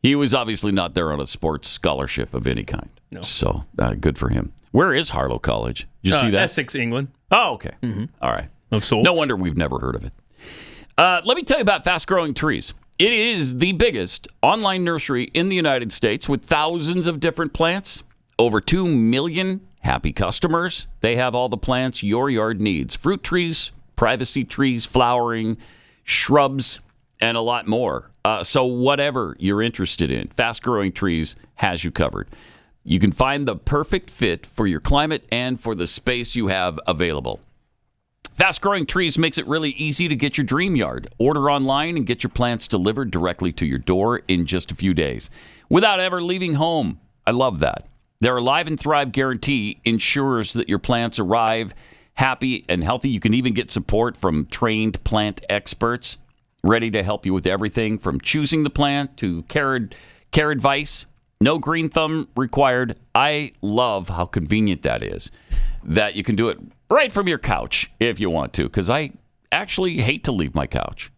He was obviously not there on a sports scholarship of any kind. No. So good for him. Where is Harlow College? Did you see that? Essex, England. Oh, okay. All right. No wonder we've never heard of it. Let me tell you about Fast Growing Trees. It is the biggest online nursery in the United States with thousands of different plants. Over 2 million happy customers. They have all the plants your yard needs. Fruit trees, privacy trees, flowering, shrubs, and a lot more. So whatever you're interested in, Fast Growing Trees has you covered. You can find the perfect fit for your climate and for the space you have available. Fast Growing Trees makes it really easy to get your dream yard. Order online and get your plants delivered directly to your door in just a few days without ever leaving home. I love that. Their Alive and Thrive guarantee ensures that your plants arrive happy and healthy. You can even get support from trained plant experts ready to help you with everything from choosing the plant to care advice. No green thumb required. I love how convenient that is, that you can do it right from your couch if you want to, because I actually hate to leave my couch.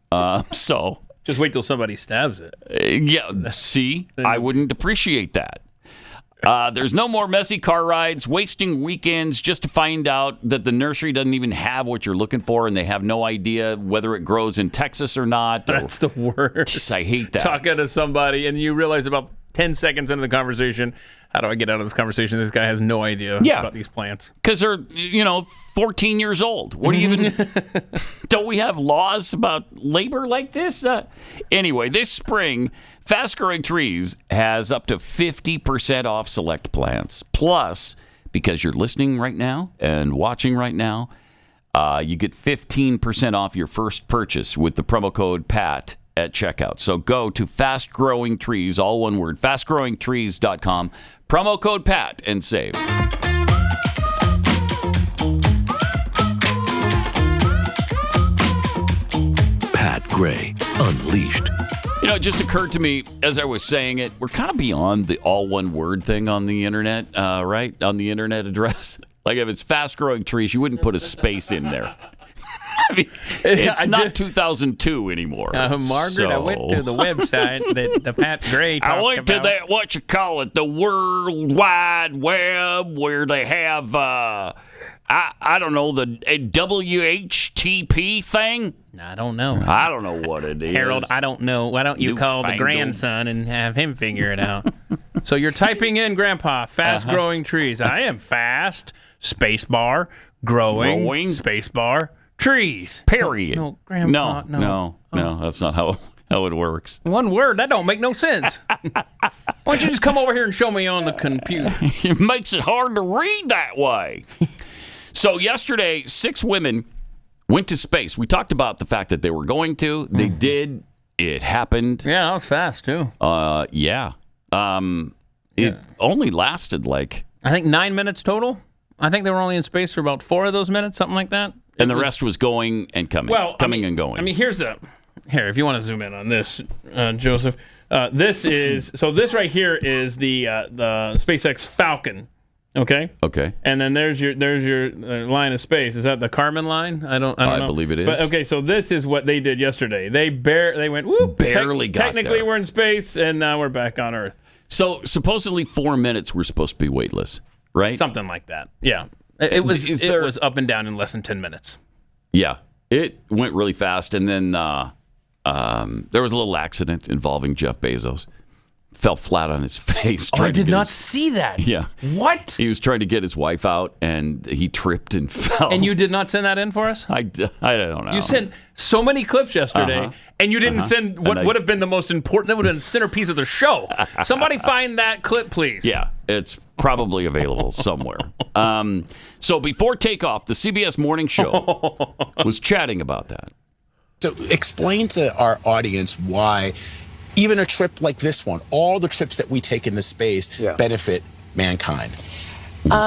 So just wait till somebody stabs it. Yeah, see, I wouldn't appreciate that. There's no more messy car rides, wasting weekends just to find out that the nursery doesn't even have what you're looking for, and they have no idea whether it grows in Texas or not. That's the worst. I hate that. Talking to somebody, and you realize about 10 seconds into the conversation, how do I get out of this conversation? This guy has no idea about these plants. Because they're, 14 years old. What do you even... Don't we have laws about labor like this? Anyway, this spring, Fast Growing Trees has up to 50% off select plants. Plus, because you're listening right now and watching right now, you get 15% off your first purchase with the promo code PAT at checkout. So go to Fast Growing Trees, all one word, fastgrowingtrees.com, promo code PAT, and save. Pat Gray Unleashed. It just occurred to me as I was saying it, we're kind of beyond the all one word thing on the internet, right? On the internet address. Like if it's Fast Growing Trees, you wouldn't put a space in there. I mean, it's not 2002 anymore. Margaret, I went to the website that the Pat Gray talked about. I went to that, the World Wide Web, where they have, I don't know, the WHTP thing? I don't know. I don't know what it is. Harold, I don't know. Why don't you call the grandson and have him figure it out? So you're typing in, Grandpa, Fast Growing Trees. I am fast, spacebar, growing, spacebar, trees. Period. No, Grandpa, no, that's not how it works. One word, that don't make no sense. Why don't you just come over here and show me on the computer? It makes it hard to read that way. So yesterday, 6 women went to space. We talked about the fact that they were going to. They did. It happened. Yeah, that was fast, too. Yeah. It only lasted I think 9 minutes total. I think they were only in space for about 4 of those minutes, something like that. And the rest was going and coming. Well, and going. I mean, here, if you want to zoom in on this, Joseph, this right here is the SpaceX Falcon. Okay. And then there's your line of space. Is that the Kármán line? I don't know. I believe it is. But okay, so this is what they did yesterday. They went whoop. Barely got technically there. We're in space, and now we're back on Earth. So supposedly 4 minutes were supposed to be weightless, right? Something like that. Yeah. It was up and down in less than 10 minutes. Yeah, it went really fast, and then there was a little accident involving Jeff Bezos. Fell flat on his face. I did not see that. Yeah. What? He was trying to get his wife out, and he tripped and fell. And you did not send that in for us? I don't know. You sent so many clips yesterday, and you didn't send what would have been the most important, that would have been the centerpiece of the show. Somebody find that clip, please. Yeah, it's probably available somewhere. So before takeoff, the CBS Morning Show was chatting about that. So explain to our audience why even a trip like this one, all the trips that we take into space benefit mankind.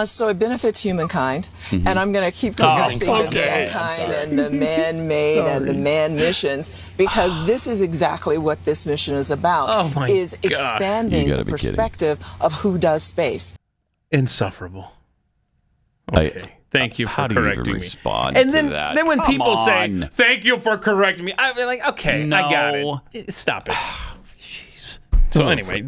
So it benefits humankind, and I'm going to keep correcting mankind and the man-made and the man missions, because this is exactly what this mission is about, is expanding the perspective of who does space. Insufferable. Okay. Thank you for How do you correcting even me. respond And to then, that? then when Come people say, on. thank you for correcting me, I'm like, okay, I got it. Stop it. So anyway,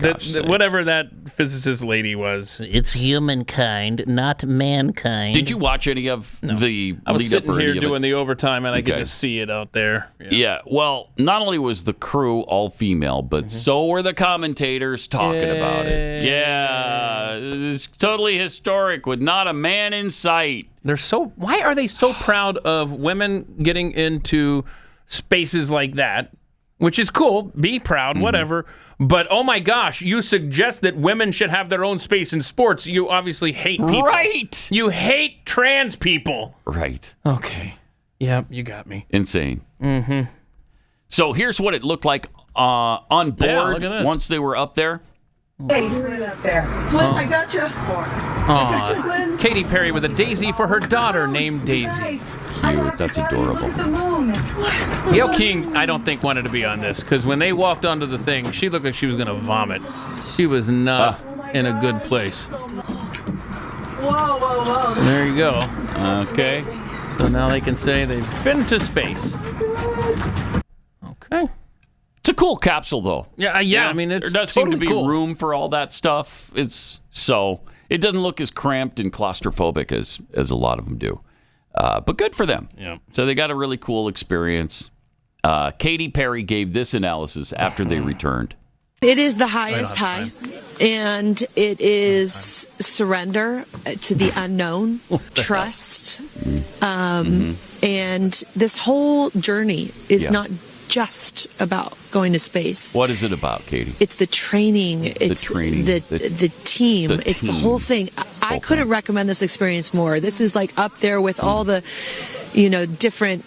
whatever that physicist lady was, it's humankind, not mankind. Did you watch any of the I was lead sitting up or here any of it? doing the overtime, and I could Okay. just see it out there. Yeah, well, not only was the crew all female, but so were the commentators talking about it. Yeah, it's totally historic with not a man in sight. Why are they so proud of women getting into spaces like that? Which is cool. Be proud, whatever. But oh my gosh, you suggest that women should have their own space in sports. You obviously hate people. Right. You hate trans people. Right. Okay. Yep, you got me. Insane. Mm-hmm. So here's what it looked like on board Yeah, look at this. once they were up there. Hey, Flynn up there. Flynn, I got you. I got you, Flynn. Katy Perry with a daisy for her daughter named Daisy. Cute. That's adorable. Gayle King, I don't think, wanted to be on this, because when they walked onto the thing, she looked like she was going to vomit. She was not in a good place. Whoa, whoa, whoa. There you go. Okay. So now they can say they've been to space. Okay. It's a cool capsule, though. Yeah. I mean, it's there does seem to totally be cool. room for all that stuff. It doesn't look as cramped and claustrophobic as a lot of them do. But good for them. Yeah. So they got a really cool experience. Katy Perry gave this analysis after they returned. It is the highest high, and it is surrender to the unknown, trust, and this whole journey is not just about going to space. What is it about, Katy? It's the training. It's the team. It's the whole thing. I couldn't recommend this experience more. This is like up there with all the, different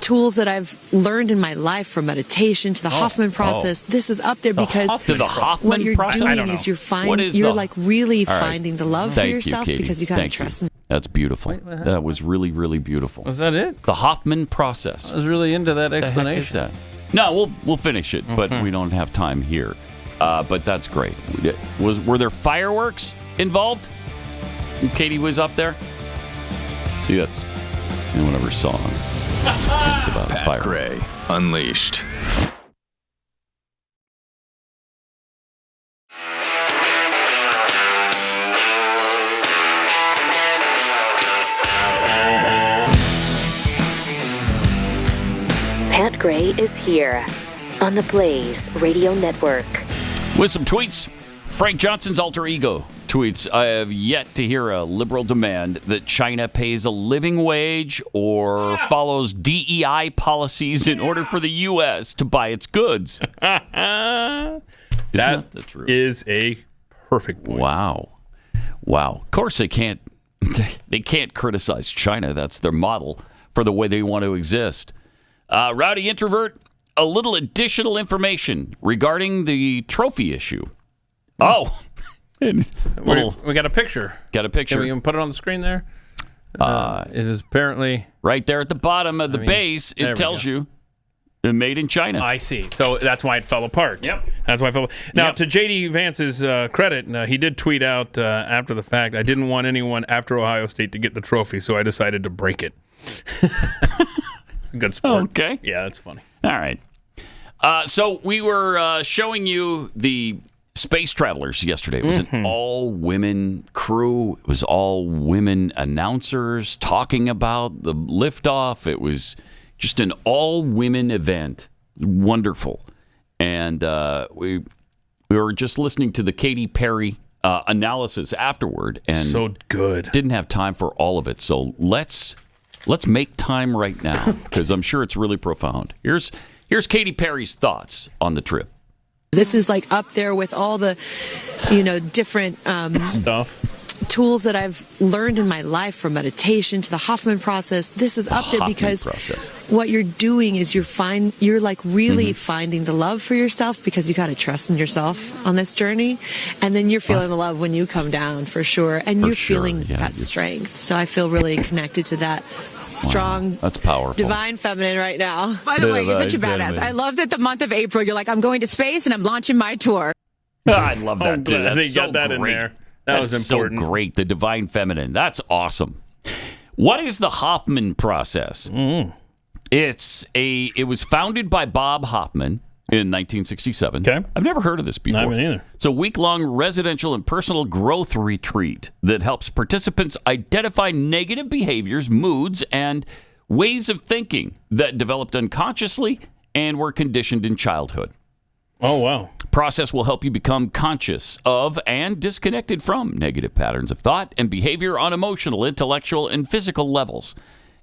tools that I've learned in my life, from meditation to the Hoffman process. This is up there because what you're doing is you're finding, really finding the love for yourself, because you got to trust. That's beautiful. That was really, really beautiful. Was that it? The Hoffman process. I was really into that What the heck is explanation. that? No, we'll finish it, but we don't have time here. But that's great. Were there fireworks involved when Katy was up there? See, that's in one of her songs. It's about Pat Gray Unleashed. Pat Gray is here on the Blaze Radio Network. With some tweets, Frank Johnson's alter ego tweets, I have yet to hear a liberal demand that China pays a living wage or follows DEI policies in order for the U.S. to buy its goods. That is a perfect point. Wow. Of course they can't criticize China. That's their model for the way they want to exist. Rowdy Introvert, a little additional information regarding the trophy issue. Oh, we got a picture. Got a picture. Can we put it on the screen there? It is apparently right there at the bottom of the base. It tells you made in China. I see. So that's why it fell apart. Yep. That's why it fell apart. Now, to J.D. Vance's credit, he did tweet out after the fact, I didn't want anyone after Ohio State to get the trophy, so I decided to break it. Good sport. Okay. Yeah, that's funny. All right. So we were showing you the space travelers yesterday. It was an all-women crew. It was all women announcers talking about the liftoff. It was just an all-women event. Wonderful. And we were just listening to the Katy Perry analysis afterward. And so good. Didn't have time for all of it. So let's make time right now, because I'm sure it's really profound. Here's Katy Perry's thoughts on the trip. This is like up there with all the, different tools that I've learned in my life, from meditation to the Hoffman process, this is up there because what you're doing is you're really finding the love for yourself, because you got to trust in yourself on this journey, and then you're feeling the love when you come down, for sure, and you're feeling that strength. So I feel really connected to that strong, that's powerful, divine feminine right now. By the way, you're such a badass. I love that the month of April, you're like, I'm going to space and I'm launching my tour. I love that too. That's they got that in there. That was important. So great. The divine feminine. That's awesome. What is the Hoffman process? It was founded by Bob Hoffman in 1967. Okay. I've never heard of this before. I haven't either. It's a week-long residential and personal growth retreat that helps participants identify negative behaviors, moods, and ways of thinking that developed unconsciously and were conditioned in childhood. Oh, wow. Process will help you become conscious of and disconnected from negative patterns of thought and behavior on emotional, intellectual, and physical levels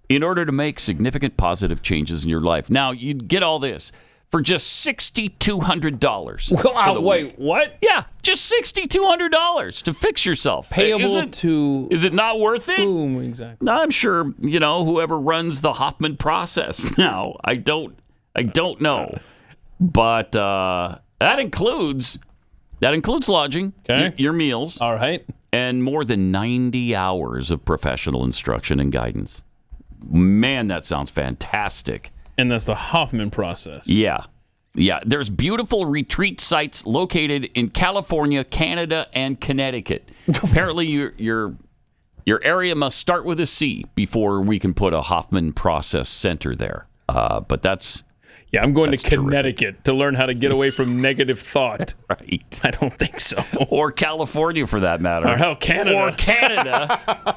in order to make significant positive changes in your life. Now, you'd get all this for just $6,200. Wow, wait, what? Yeah, just $6,200 to fix yourself. Payable to... Is it not worth it? Boom, exactly. I'm sure, whoever runs the Hoffman process now, I don't know. But that includes lodging, your meals, all right, and more than 90 hours of professional instruction and guidance. Man, that sounds fantastic. And that's the Hoffman process. Yeah. There's beautiful retreat sites located in California, Canada, and Connecticut. Apparently, your area must start with a C before we can put a Hoffman process center there. But that's... Yeah, I'm going to Connecticut to learn how to get away from negative thought. Right. I don't think so. Or California, for that matter. Or hell, Canada. Or Canada.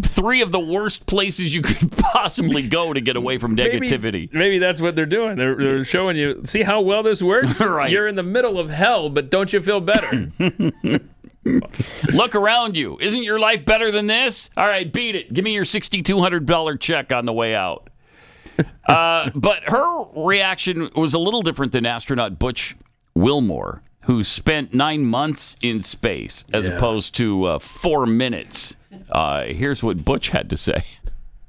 3 of the worst places you could possibly go to get away from negativity. Maybe that's what they're doing. They're showing you, see how well this works? Right. You're in the middle of hell, but don't you feel better? Look around you. Isn't your life better than this? All right, beat it. Give me your $6,200 check on the way out. But her reaction was a little different than astronaut Butch Wilmore, who spent 9 months in space as opposed to 4 minutes. Here's what Butch had to say.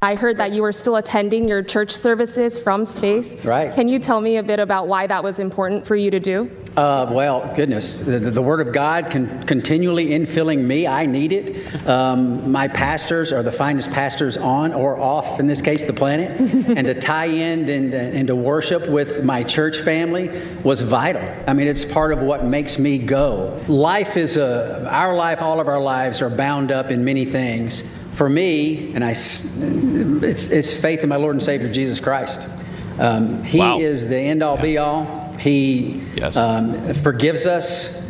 I heard that you were still attending your church services from space. Right. Can you tell me a bit about why that was important for you to do? Well, goodness, the Word of God continually infilling me. I need it. My pastors are the finest pastors on or off, in this case, the planet. And to tie in and to worship with my church family was vital. I mean, it's part of what makes me go. Life is our life, all of our lives are bound up in many things. For me, and it's faith in my Lord and Savior, Jesus Christ. He is the end-all, be-all. He forgives us.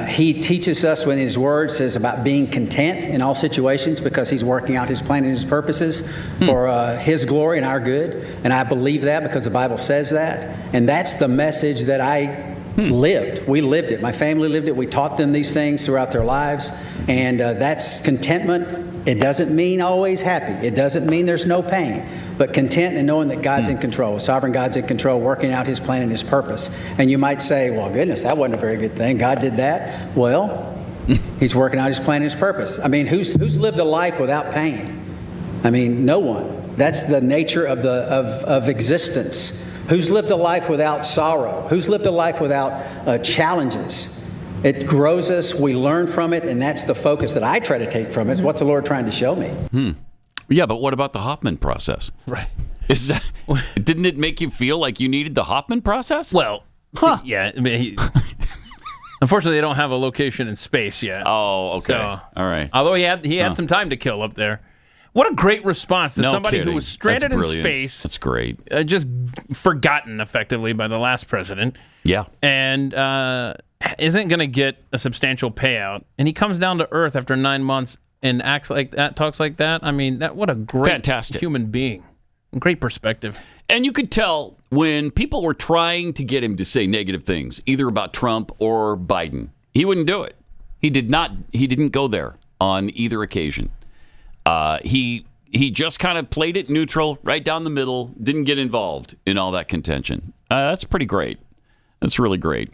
He teaches us when His Word says about being content in all situations because He's working out His plan and His purposes for His glory and our good. And I believe that because the Bible says that. And that's the message that I lived. We lived it. My family lived it. We taught them these things throughout their lives. And that's contentment. It doesn't mean always happy. It doesn't mean there's no pain. But content and knowing that God's in control. Sovereign God's in control, working out His plan and His purpose. And you might say, well, goodness, that wasn't a very good thing. God did that. Well, He's working out His plan and His purpose. I mean, who's lived a life without pain? I mean, no one. That's the nature of existence. Who's lived a life without sorrow? Who's lived a life without challenges? It grows us. We learn from it, and that's the focus that I try to take from it. Is what's the Lord trying to show me? Yeah, but what about the Hoffman process? Right. Didn't it make you feel like you needed the Hoffman process? Well, yeah. I mean, unfortunately, they don't have a location in space yet. Oh, okay. So, all right. Although he had some time to kill up there. What a great response to somebody who was stranded in space. That's great. Just forgotten, effectively, by the last president. Yeah. And isn't going to get a substantial payout. And he comes down to Earth after 9 months and acts like that, talks like that. I mean, what a great human being. Great perspective. And you could tell when people were trying to get him to say negative things, either about Trump or Biden, he wouldn't do it. He didn't go there on either occasion. He just kind of played it neutral, right down the middle, didn't get involved in all that contention. That's pretty great. That's really great.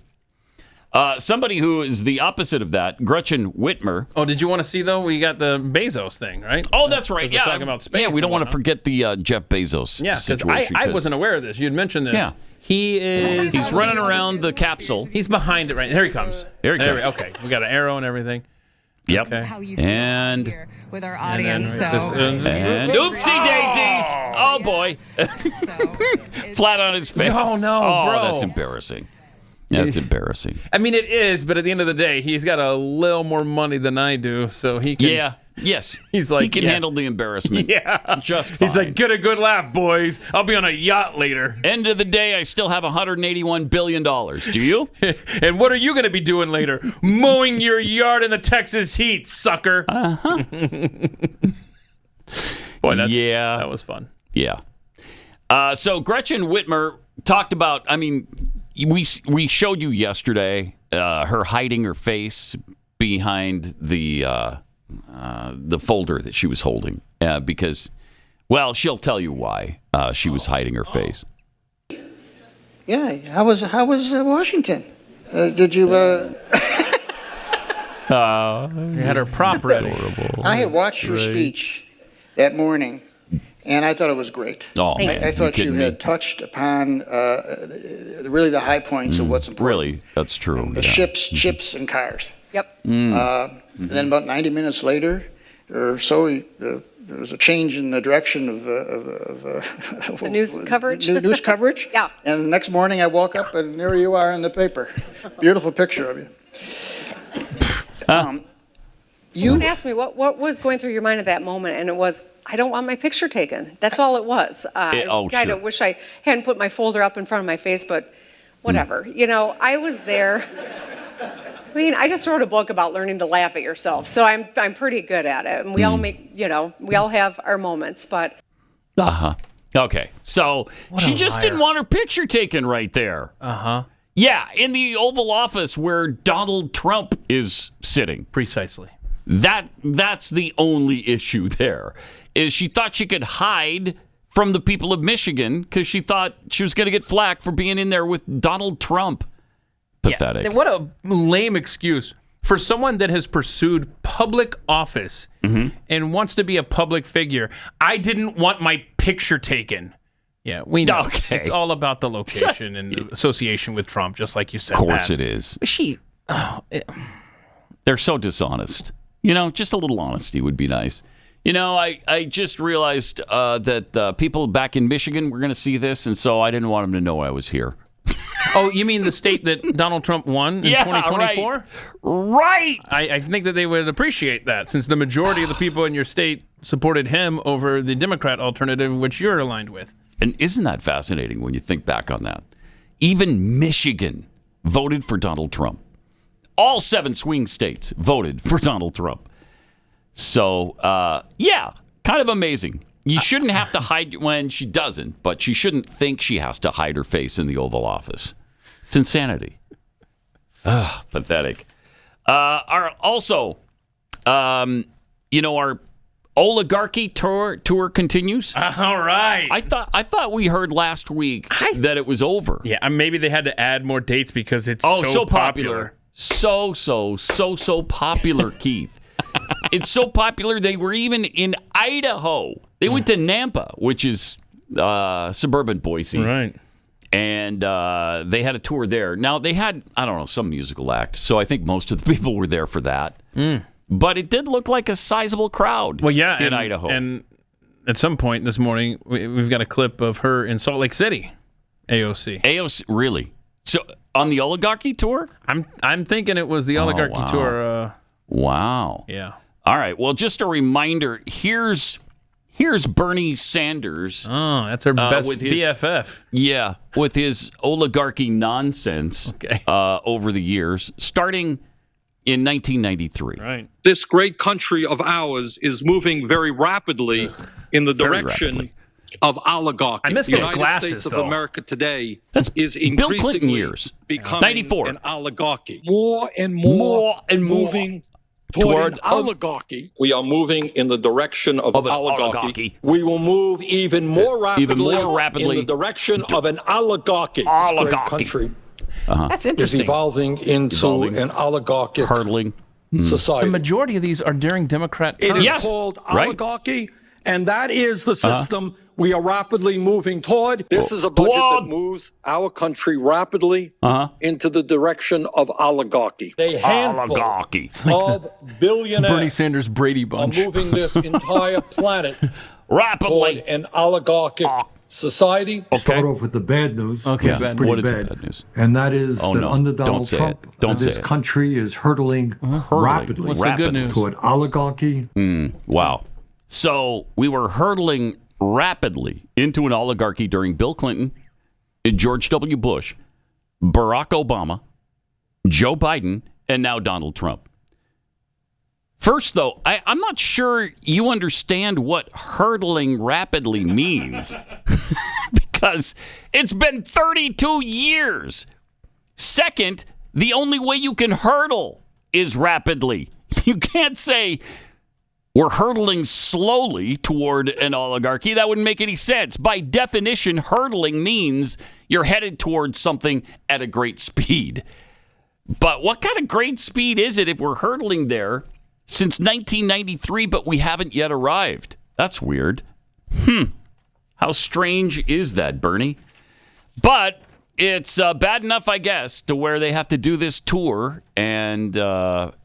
Somebody who is the opposite of that, Gretchen Whitmer. Oh, did you want to see, though? We got the Bezos thing, right? Oh, that's right. We're talking about space. Yeah, we don't want to forget the Jeff Bezos situation. I wasn't aware of this. You had mentioned this. Yeah. He's running around the capsule. He's behind it right now. Here he comes. Okay, we got an arrow and everything. Yep. Okay. And with our audience. And oopsie daisies! Oh boy! Flat on his face. Oh no, bro! That's embarrassing. That's embarrassing. I mean, it is, but at the end of the day, he's got a little more money than I do, so he can. Yeah. Yes. He's like, he can handle the embarrassment. Yeah. Just fine. He's like, get a good laugh, boys. I'll be on a yacht later. End of the day, I still have $181 billion. Do you? And what are you going to be doing later? Mowing your yard in the Texas heat, sucker. Uh-huh. Boy, that was fun. Yeah. So Gretchen Whitmer talked about, I mean, we showed you yesterday her hiding her face behind the folder that she was holding because, well, she'll tell you why she was hiding her face. Yeah, how was Washington? Did you? You had her prop ready. I had watched your speech that morning, and I thought it was great. Oh, man, I thought you had touched upon really the high points of what's important. Really, that's true. The ships, chips, and cars. Yep. And then about 90 minutes later, or so, there was a change in the direction of the news coverage. News coverage. Yeah. And the next morning, I woke up, and there you are in the paper. Beautiful picture of you. Someone asked me what was going through your mind at that moment, and it was, I don't want my picture taken. That's all it was. I kind of wish I hadn't put my folder up in front of my face, but whatever. You know, I was there. I mean, I just wrote a book about learning to laugh at yourself, so I'm pretty good at it. And we all make, we all have our moments, but. Okay, so she just didn't want her picture taken right there. Yeah, in the Oval Office where Donald Trump is sitting. Precisely. That's the only issue there, is she thought she could hide from the people of Michigan because she thought she was going to get flack for being in there with Donald Trump. Pathetic. Yeah. What a lame excuse for someone that has pursued public office and wants to be a public figure. I didn't want my picture taken. Yeah, we know. Okay. It's all about the location and association with Trump, just like you said. Of course Pat. it is. They're so dishonest. Just a little honesty would be nice. I just realized that people back in Michigan were going to see this, and so I didn't want them to know I was here. Oh, you mean the state that Donald Trump won in 2024? Right. I think that they would appreciate that, since the majority of the people in your state supported him over the Democrat alternative, which you're aligned with. And isn't that fascinating when you think back on that? Even Michigan voted for Donald Trump. All 7 swing states voted for Donald Trump. So, kind of amazing. You shouldn't have to hide when she doesn't, but she shouldn't think she has to hide her face in the Oval Office. It's insanity. Pathetic. Our oligarchy tour continues. All right. I thought we heard last week that it was over. Yeah, maybe they had to add more dates because it's so popular. So popular, Keith. It's so popular they were even in Idaho. They went to Nampa, which is suburban Boise. Right. And they had a tour there. Now, they had, some musical act. So I think most of the people were there for that. But it did look like a sizable crowd in Idaho. And at some point this morning, we've got a clip of her in Salt Lake City, AOC. AOC, really? So on the oligarchy tour? I'm thinking it was the oligarchy tour. Wow. Yeah. All right. Well, just a reminder, here's Bernie Sanders. Oh, that's her best BFF. Yeah, with his oligarchy nonsense over the years, starting in 1993. Right. This great country of ours is moving very rapidly in the direction of oligarchy. I miss the those United glasses, States though. of America today Bill is Clinton increasingly years. becoming 94. an oligarchy. More and more moving toward an oligarchy. We are moving in the direction of oligarchy. We will move even more rapidly in the direction of an oligarchy. This great country That's interesting. is evolving into an oligarchic hurdling society. The majority of these are during Democrat terms. It is called oligarchy, and that is the system we are rapidly moving toward. This is a budget that moves our country rapidly into the direction of oligarchy. A handful of billionaires Bernie Sanders Brady bunch are moving this entire planet rapidly toward an oligarchic society. I'll start off with the bad news, Okay. which is Bad pretty What is the bad. bad news? And that is Oh, that no. under Don't Donald say Trump, it. Don't this say it. country is hurtling rapidly. What's the good news? Toward oligarchy. Wow. So we were hurtling rapidly into an oligarchy during Bill Clinton, George W. Bush, Barack Obama, Joe Biden, and now Donald Trump. First, though, I'm not sure you understand what hurtling rapidly means because it's been 32 years. Second, the only way you can hurdle is rapidly. You can't say we're hurtling slowly toward an oligarchy. That wouldn't make any sense. By definition, hurtling means you're headed towards something at a great speed. But what kind of great speed is it if we're hurtling there since 1993, but we haven't yet arrived? That's weird. How strange is that, Bernie? But it's bad enough, I guess, to where they have to do this tour and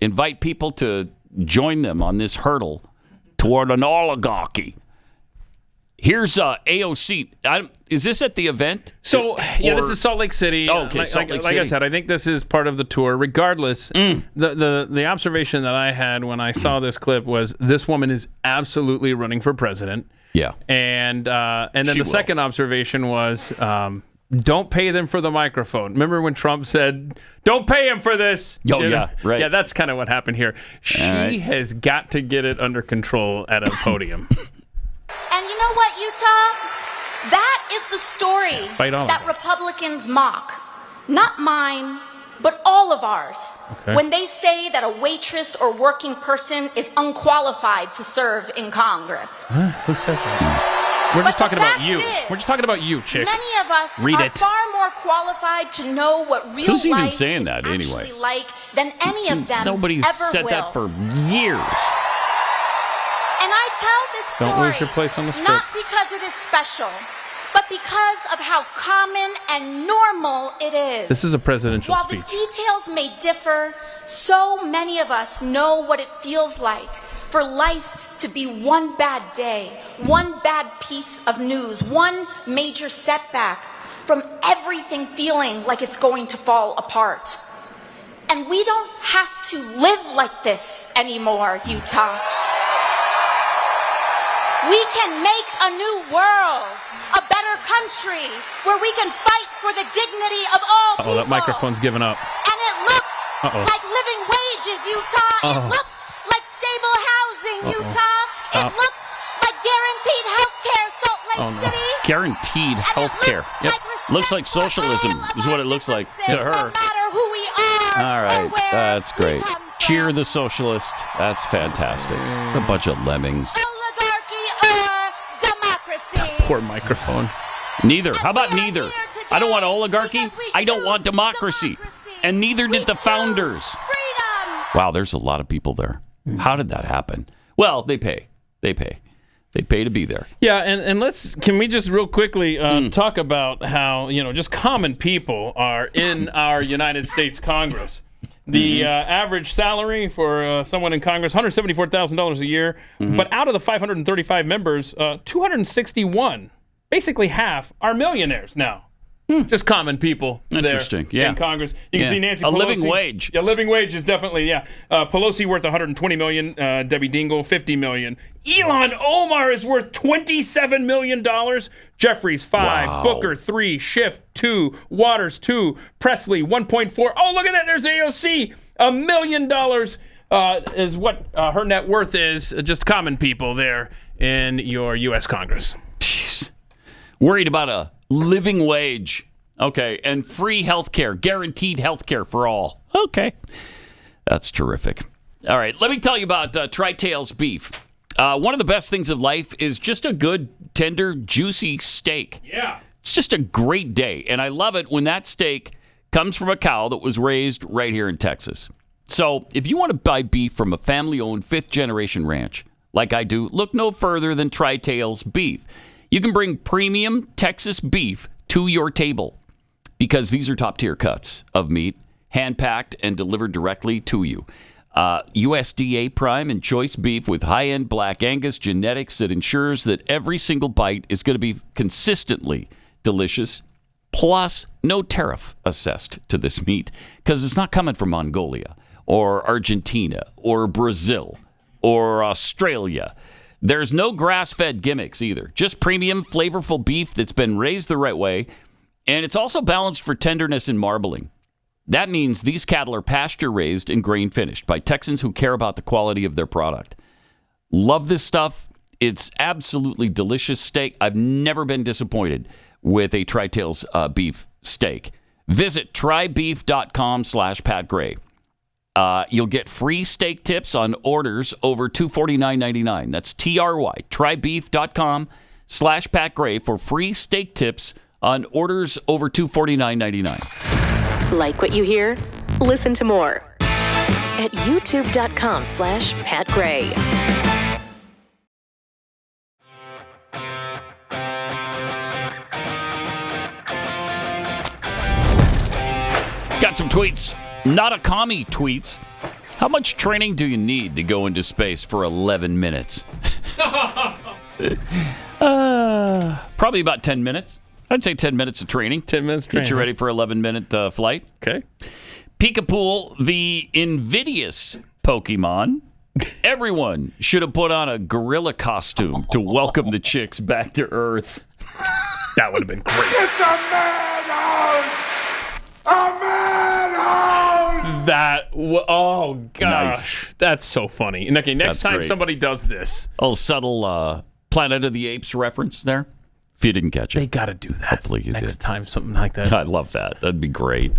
invite people to join them on this hurdle toward an oligarchy. Here's AOC. Is this at the event? So, this is Salt Lake City. Oh, okay, Salt Lake City. Like I said, I think this is part of the tour. Regardless, the observation that I had when I saw this clip was this woman is absolutely running for president. Yeah. And then the second observation was don't pay them for the microphone. Remember when Trump said, don't pay him for this? Oh, yeah, right. Yeah, that's kind of what happened here. She has got to get it under control at a podium. And you know what, Utah? That is the story Fight on. that Republicans mock. Not mine, but all of ours. Okay. When they say that a waitress or working person is unqualified to serve in Congress. Who says that? We're just talking about you. We're just talking about you, chick. Many of us Read are it. far more qualified to know what real Who's even life saying is that actually anyway? like than any of them Nobody's ever said will. that for years. And I tell this story Don't lose your place on the script. not because it is special, but because of how common and normal it is. This is a presidential While speech. the details may differ, so many of us know what it feels like for life to be one bad day, one bad piece of news, one major setback, from everything feeling like it's going to fall apart. And we don't have to live like this anymore, Utah. We can make a new world, a better country, where we can fight for the dignity of all people. That microphone's giving up. And it looks like living wages, Utah. It looks like stable housing, Utah. It looks like guaranteed health care, Salt Lake City. Guaranteed health care. Yep. Looks like socialism is what it looks like to her. No matter who we are. All right. That's great. Cheer the socialist. That's fantastic. A bunch of lemmings. Poor microphone. Neither. How about neither? I don't want oligarchy. I don't want democracy. And neither did the founders. Wow, there's a lot of people there. How did that happen? Well, they pay. They pay. They pay to be there. Yeah, and can we just real quickly talk about how, just common people are in our United States Congress. The average salary for someone in Congress, $174,000 a year. But out of the 535 members, 261, basically half, are millionaires now. Just common people Interesting, there in Congress. You can see Nancy Pelosi. A living wage. Yeah, living wage is definitely, Pelosi worth $120 million, Debbie Dingell, $50 million. Ilhan Omar is worth $27 million. Jeffries, 5. Wow. Booker, 3. Schiff, 2. Waters, 2. Presley, 1.4. Oh, look at that. There's AOC. $1 million is what her net worth is. Just common people there in your U.S. Congress. Jeez. Worried about a living wage. Okay. And free health care. Guaranteed health care for all. Okay. That's terrific. All right. Let me tell you about Tri-Tails beef. One of the best things of life is just a good, tender, juicy steak. Yeah. It's just a great day. And I love it when that steak comes from a cow that was raised right here in Texas. So if you want to buy beef from a family-owned fifth-generation ranch, like I do, look no further than Tri-Tails Beef. You can bring premium Texas beef to your table because these are top-tier cuts of meat, hand-packed and delivered directly to you. USDA prime and choice beef with high-end Black Angus genetics that ensures that every single bite is going to be consistently delicious, plus no tariff assessed to this meat because it's not coming from Mongolia or Argentina or Brazil or Australia. There's no grass-fed gimmicks either. Just premium, flavorful beef that's been raised the right way, and it's also balanced for tenderness and marbling. That means these cattle are pasture-raised and grain-finished by Texans who care about the quality of their product. Love this stuff. It's absolutely delicious steak. I've never been disappointed with a Tri-Tails beef steak. Visit trybeef.com/Pat Gray. You'll get free steak tips on orders over $249.99. That's trybeef.com/Pat Gray for free steak tips on orders over $249.99. Like what you hear? Listen to more at youtube.com/Pat Gray. Got some tweets. Not a commie tweets. How much training do you need to go into space for 11 minutes? Probably about 10 minutes. I'd say 10 minutes of training. 10 minutes training. Get you ready for an 11-minute flight. Okay. Peekapool, the invidious Pokemon. Everyone should have put on a gorilla costume to welcome the chicks back to Earth. That would have been great. It's a madhouse! A madhouse! Oh, gosh. Nice. That's so funny. And okay, next time somebody does this. Oh, subtle Planet of the Apes reference there. If you didn't catch it. They got to do that. Hopefully you did. Next time, something like that. I love that. That'd be great.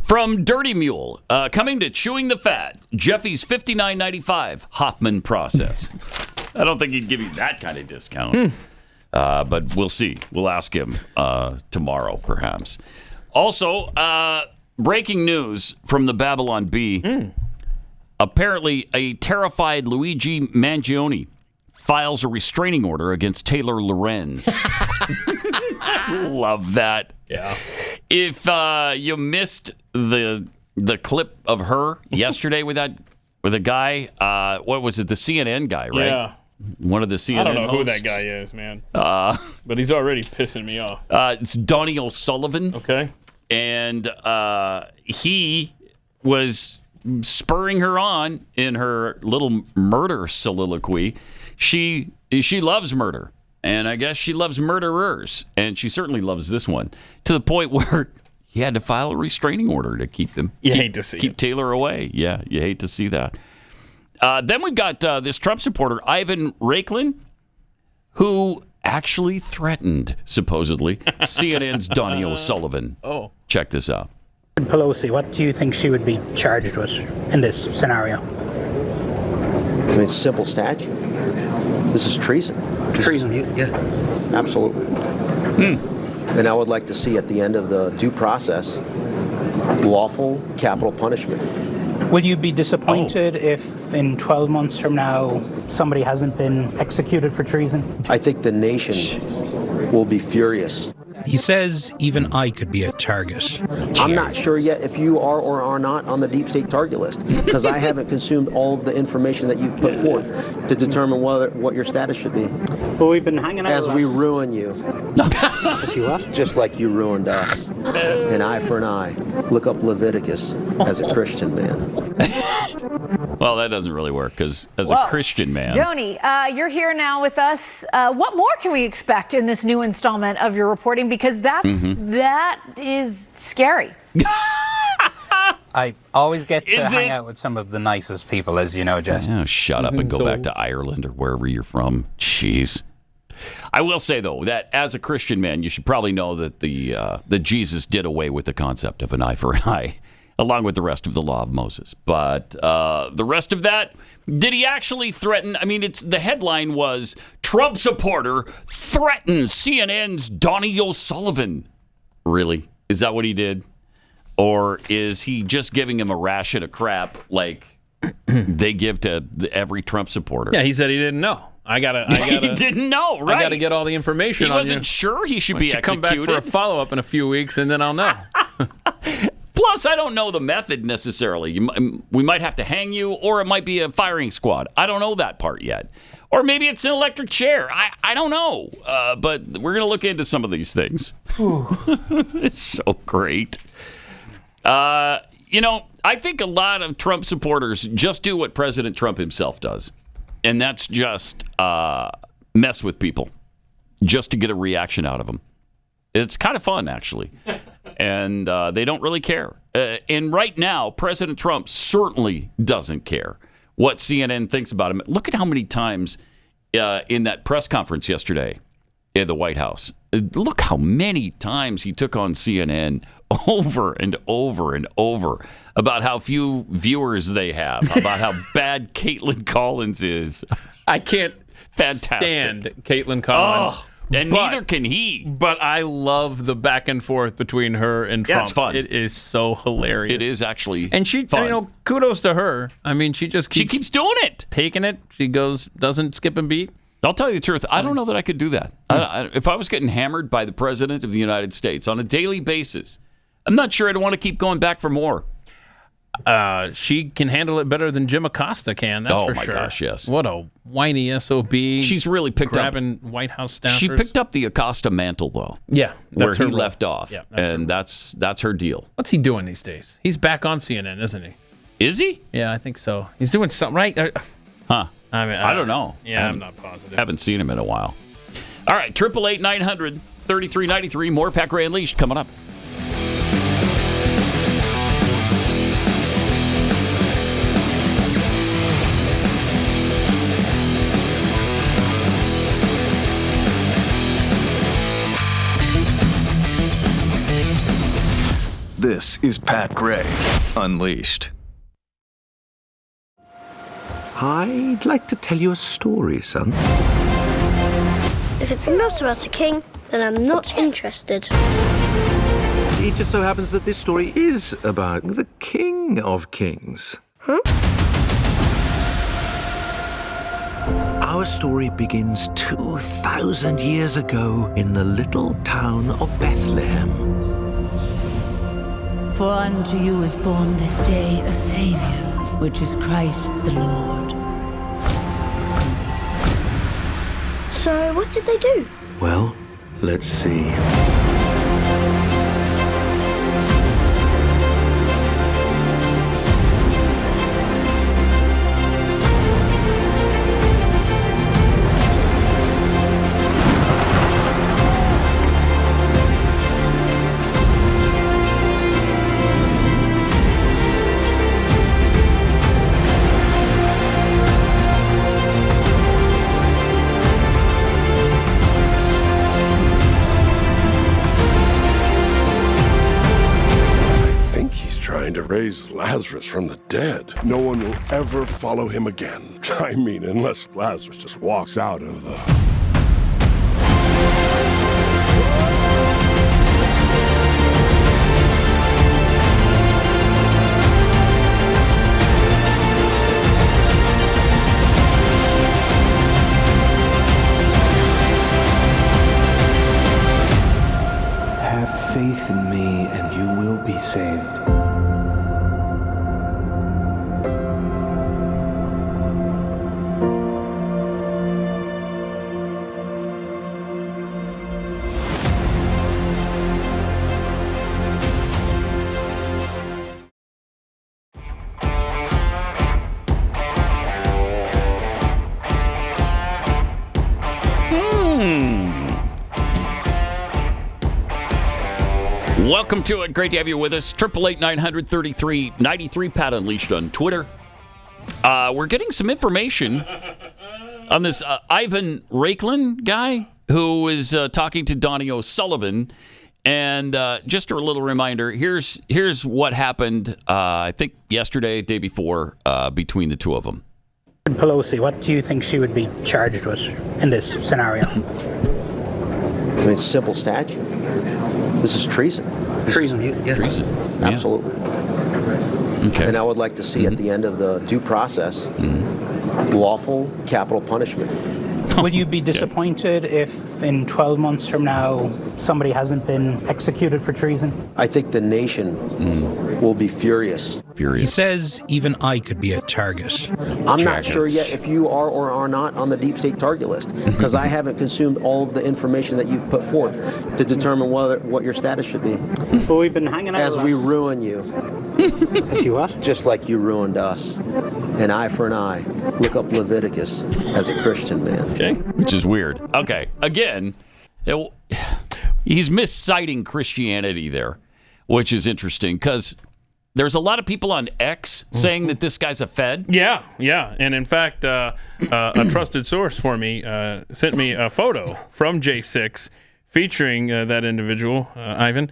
From Dirty Mule, coming to Chewing the Fat, Jeffy's $59.95 Hoffman process. I don't think he'd give you that kind of discount. But we'll see. We'll ask him tomorrow, perhaps. Also, breaking news from the Babylon Bee. Apparently, a terrified Luigi Mangione files a restraining order against Taylor Lorenz. Love that. Yeah. If you missed the clip of her yesterday with a guy, what was it? The CNN guy, right? Yeah. One of the CNN I don't know who hosts. that guy is, man. But he's already pissing me off. It's Donnie O'Sullivan. Okay. And he was spurring her on in her little murder soliloquy. She loves murder, and I guess she loves murderers, and she certainly loves this one, to the point where he had to file a restraining order to keep them. Hate to see keep Taylor away. Yeah, you hate to see that. Then we've got this Trump supporter, Ivan Raiklin, who actually threatened, supposedly, CNN's Donnie O'Sullivan. Oh. Check this out. Pelosi, what do you think she would be charged with in this scenario? I mean, it's a simple statute. This is treason. Treason? Yeah, absolutely. And I would like to see at the end of the due process, lawful capital punishment. Will you be disappointed if in 12 months from now somebody hasn't been executed for treason? I think the nation will be furious. He says even I could be a target. I'm not sure yet if you are or are not on the deep state target list because I haven't consumed all of the information that you've put forth to determine what your status should be. Well, we've been hanging out as we ruin you. Just like you ruined us. An eye for an eye. Look up Leviticus as a Christian man. Well, that doesn't really work because as a Christian man. Donnie, you're here now with us. What more can we expect in this new installment of your reporting? Because that is scary. I always get to hang out with some of the nicest people, as you know, Jess. Oh, shut up and go back to Ireland or wherever you're from. Jeez. I will say, though, that as a Christian man, you should probably know that that Jesus did away with the concept of an eye for an eye, along with the rest of the law of Moses. But the rest of that, did he actually threaten? I mean, the headline was, Trump supporter threatens CNN's Donnie O'Sullivan. Really? Is that what he did? Or is he just giving him a ration of crap like they give to every Trump supporter? Yeah, he said he didn't know. He didn't know, right? I got to get all the information. He wasn't sure he should be executed. Come back for a follow-up in a few weeks, and then I'll know. Plus, I don't know the method necessarily. We might have to hang you, or it might be a firing squad. I don't know that part yet. Or maybe it's an electric chair. I don't know. But we're going to look into some of these things. It's so great. I think a lot of Trump supporters just do what President Trump himself does. And that's just mess with people just to get a reaction out of them. It's kind of fun, actually. And they don't really care. And right now, President Trump certainly doesn't care what CNN thinks about him. Look at how many times in that press conference yesterday in the White House. Look how many times he took on CNN over and over and over about how few viewers they have, about how bad Kaitlan Collins is. I can't stand Kaitlan Collins. Oh, and neither can he. But I love the back and forth between her and Trump. Yeah, it's fun. It is so hilarious. It is actually and she, fun. Kudos to her. I mean, she keeps doing it. Taking it. She doesn't skip a beat. I'll tell you the truth. I don't know that I could do that. If I was getting hammered by the President of the United States on a daily basis, I'm not sure I'd want to keep going back for more. She can handle it better than Jim Acosta can. That's for sure. Oh, my gosh, yes. What a whiny SOB. She's really grabbing White House staffers. She picked up the Acosta mantle, though. Yeah. Where he left off. Yeah, that's her deal. What's he doing these days? He's back on CNN, isn't he? Is he? Yeah, I think so. He's doing something, right? Huh. I mean, I don't know. Yeah, I'm not positive. Haven't seen him in a while. All right, 888-900-3393. More Pat Gray Unleashed coming up. This is Pat Gray Unleashed. I'd like to tell you a story, son. If it's not about a king, then I'm not interested. It just so happens that this story is about the King of Kings. Huh? Our story begins 2,000 years ago in the little town of Bethlehem. For unto you is born this day a Savior, which is Christ the Lord. So, what did they do? Well, let's see. To raise Lazarus from the dead. No one will ever follow him again. I mean, unless Lazarus just walks out of the... Have faith in me and you will be saved. Welcome to it. Great to have you with us. 888-900-3393. Pat Unleashed on Twitter. We're getting some information on this Ivan Raiklin guy who is talking to Donnie O'Sullivan. And just a little reminder, here's what happened, I think yesterday, day before, between the two of them. Pelosi, what do you think she would be charged with in this scenario? I mean, it's a simple statute. This is treason. Treason. Yeah. Treason. Absolutely. Okay. And I would like to see at the end of the due process lawful capital punishment. Will you be disappointed if in 12 months from now somebody hasn't been executed for treason? I think the nation will be furious. He says even I could be a target. I'm not sure yet if you are or are not on the deep state target list because I haven't consumed all of the information that you've put forth to determine what your status should be. But we've been hanging out as we ruin you. As you what? Just like you ruined us. An eye for an eye. Look up Leviticus as a Christian man. Okay. Which is weird. Okay. Again, he's misciting Christianity there, which is interesting because there's a lot of people on X saying that this guy's a Fed. Yeah. And in fact, a trusted source for me sent me a photo from J6 featuring that individual, Ivan,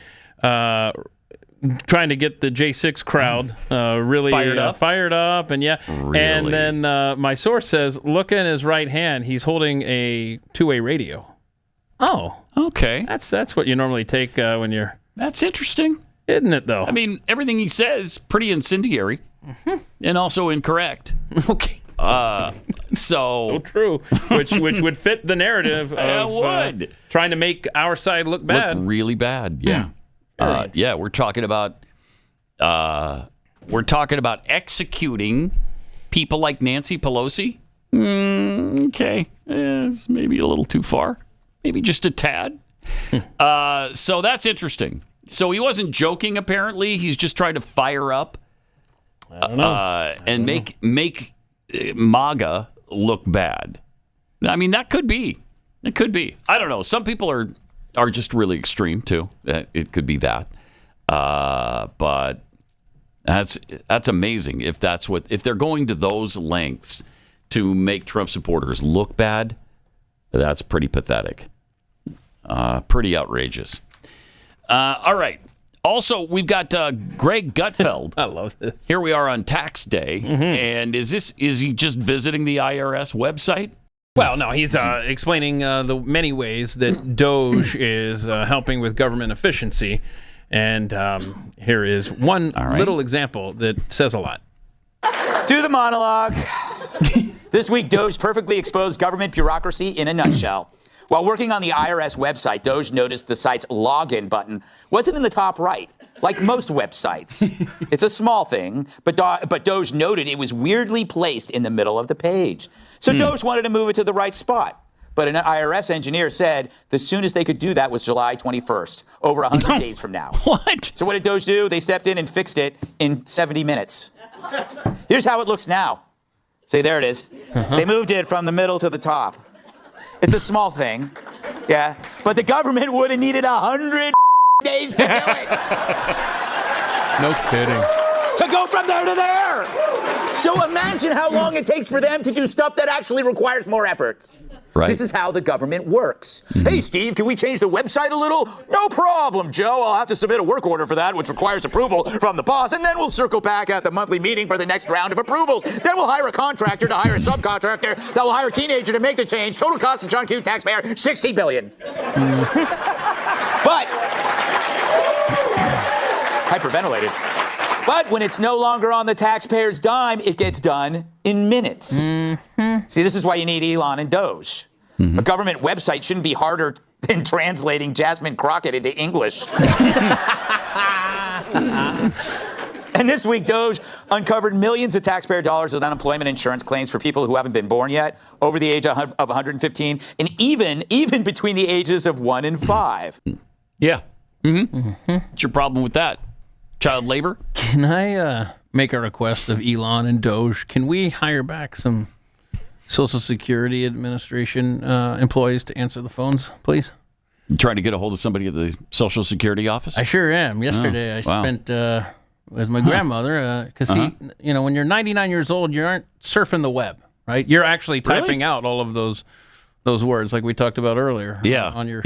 trying to get the J6 crowd really fired up. And Really? And then my source says, look in his right hand. He's holding a two-way radio. Oh. Okay. That's what you normally take when you're... That's interesting. Isn't it, though? I mean, everything he says, pretty incendiary and also incorrect. Okay. So true, which would fit the narrative of trying to make our side look bad. Look really bad, yeah. We're talking about executing people like Nancy Pelosi. Okay, it's maybe a little too far, maybe just a tad. So that's interesting. So he wasn't joking. Apparently, he's just trying to fire up and make MAGA look bad. I mean, that could be. It could be. I don't know. Some people are just really extreme too. It could be that. But that's amazing if they're going to those lengths to make Trump supporters look bad. That's pretty pathetic. Pretty outrageous. All right. Also, we've got Greg Gutfeld. I love this. Here we are on tax day, and is he just visiting the IRS website? Well, no, he's explaining the many ways that DOGE is helping with government efficiency, and here is one little example that says a lot. To the monologue. This week, DOGE perfectly exposed government bureaucracy in a nutshell. While working on the IRS website, DOGE noticed the site's login button wasn't in the top right, like most websites. It's a small thing, but DOGE noted it was weirdly placed in the middle of the page. So DOGE wanted to move it to the right spot. But an IRS engineer said the soonest they could do that was July 21st, over 100 days from now. What? So what did DOGE do? They stepped in and fixed it in 70 minutes. Here's how it looks now. See, there it is. They moved it from the middle to the top. It's a small thing, yeah, but the government would have needed 100 days to do it. No kidding. To go from there to there. So imagine how long it takes for them to do stuff that actually requires more effort. Right. This is how the government works. Hey, Steve, can we change the website a little? No problem, Joe. I'll have to submit a work order for that, which requires approval from the boss, and then we'll circle back at the monthly meeting for the next round of approvals. Then we'll hire a contractor to hire a subcontractor that will hire a teenager to make the change. Total cost to John Q. taxpayer, $60 billion. But hyperventilated. But when it's no longer on the taxpayer's dime, it gets done in minutes. See, this is why you need Elon and DOGE. A government website shouldn't be harder than translating Jasmine Crockett into English. And this week, DOGE uncovered millions of taxpayer dollars in unemployment insurance claims for people who haven't been born yet, over the age of 115, and even between the ages of 1 and 5. Yeah. What's your problem with that? Child labor? Can I make a request of Elon and DOGE? Can we hire back some Social Security Administration employees to answer the phones, please? You trying to get a hold of somebody at the Social Security office? I sure am. Yesterday, I spent with my grandmother because when you're 99 years old, you aren't surfing the web, right? You're actually typing out all of those words like we talked about earlier on your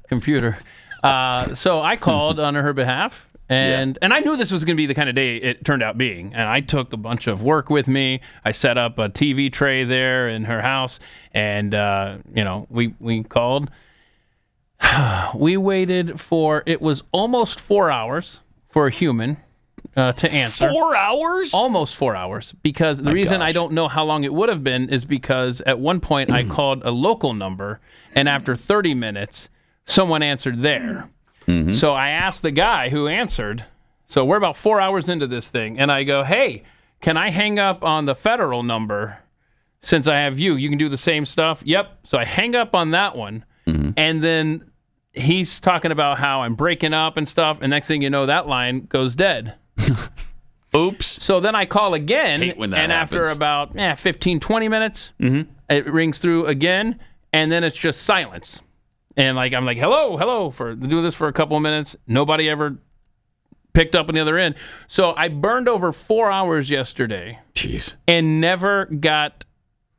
computer. So I called on her behalf. And I knew this was going to be the kind of day it turned out being. And I took a bunch of work with me. I set up a TV tray there in her house. And, we called. We waited for, it was almost 4 hours for a human to answer. 4 hours? Almost 4 hours. Because the reason I don't know how long it would have been is because at one point I called a local number, and after 30 minutes, someone answered there. Mm-hmm. So I asked the guy who answered, so we're about 4 hours into this thing, and I go, hey, can I hang up on the federal number since I have you? You can do the same stuff? Yep. So I hang up on that one, and then he's talking about how I'm breaking up and stuff, and next thing you know, that line goes dead. Oops. So then I call again, Hate when that and after happens. about 15, 20 minutes, it rings through again, and then it's just silence. And I'm like, hello, do this for a couple of minutes. Nobody ever picked up on the other end. So I burned over 4 hours yesterday. Jeez. And never got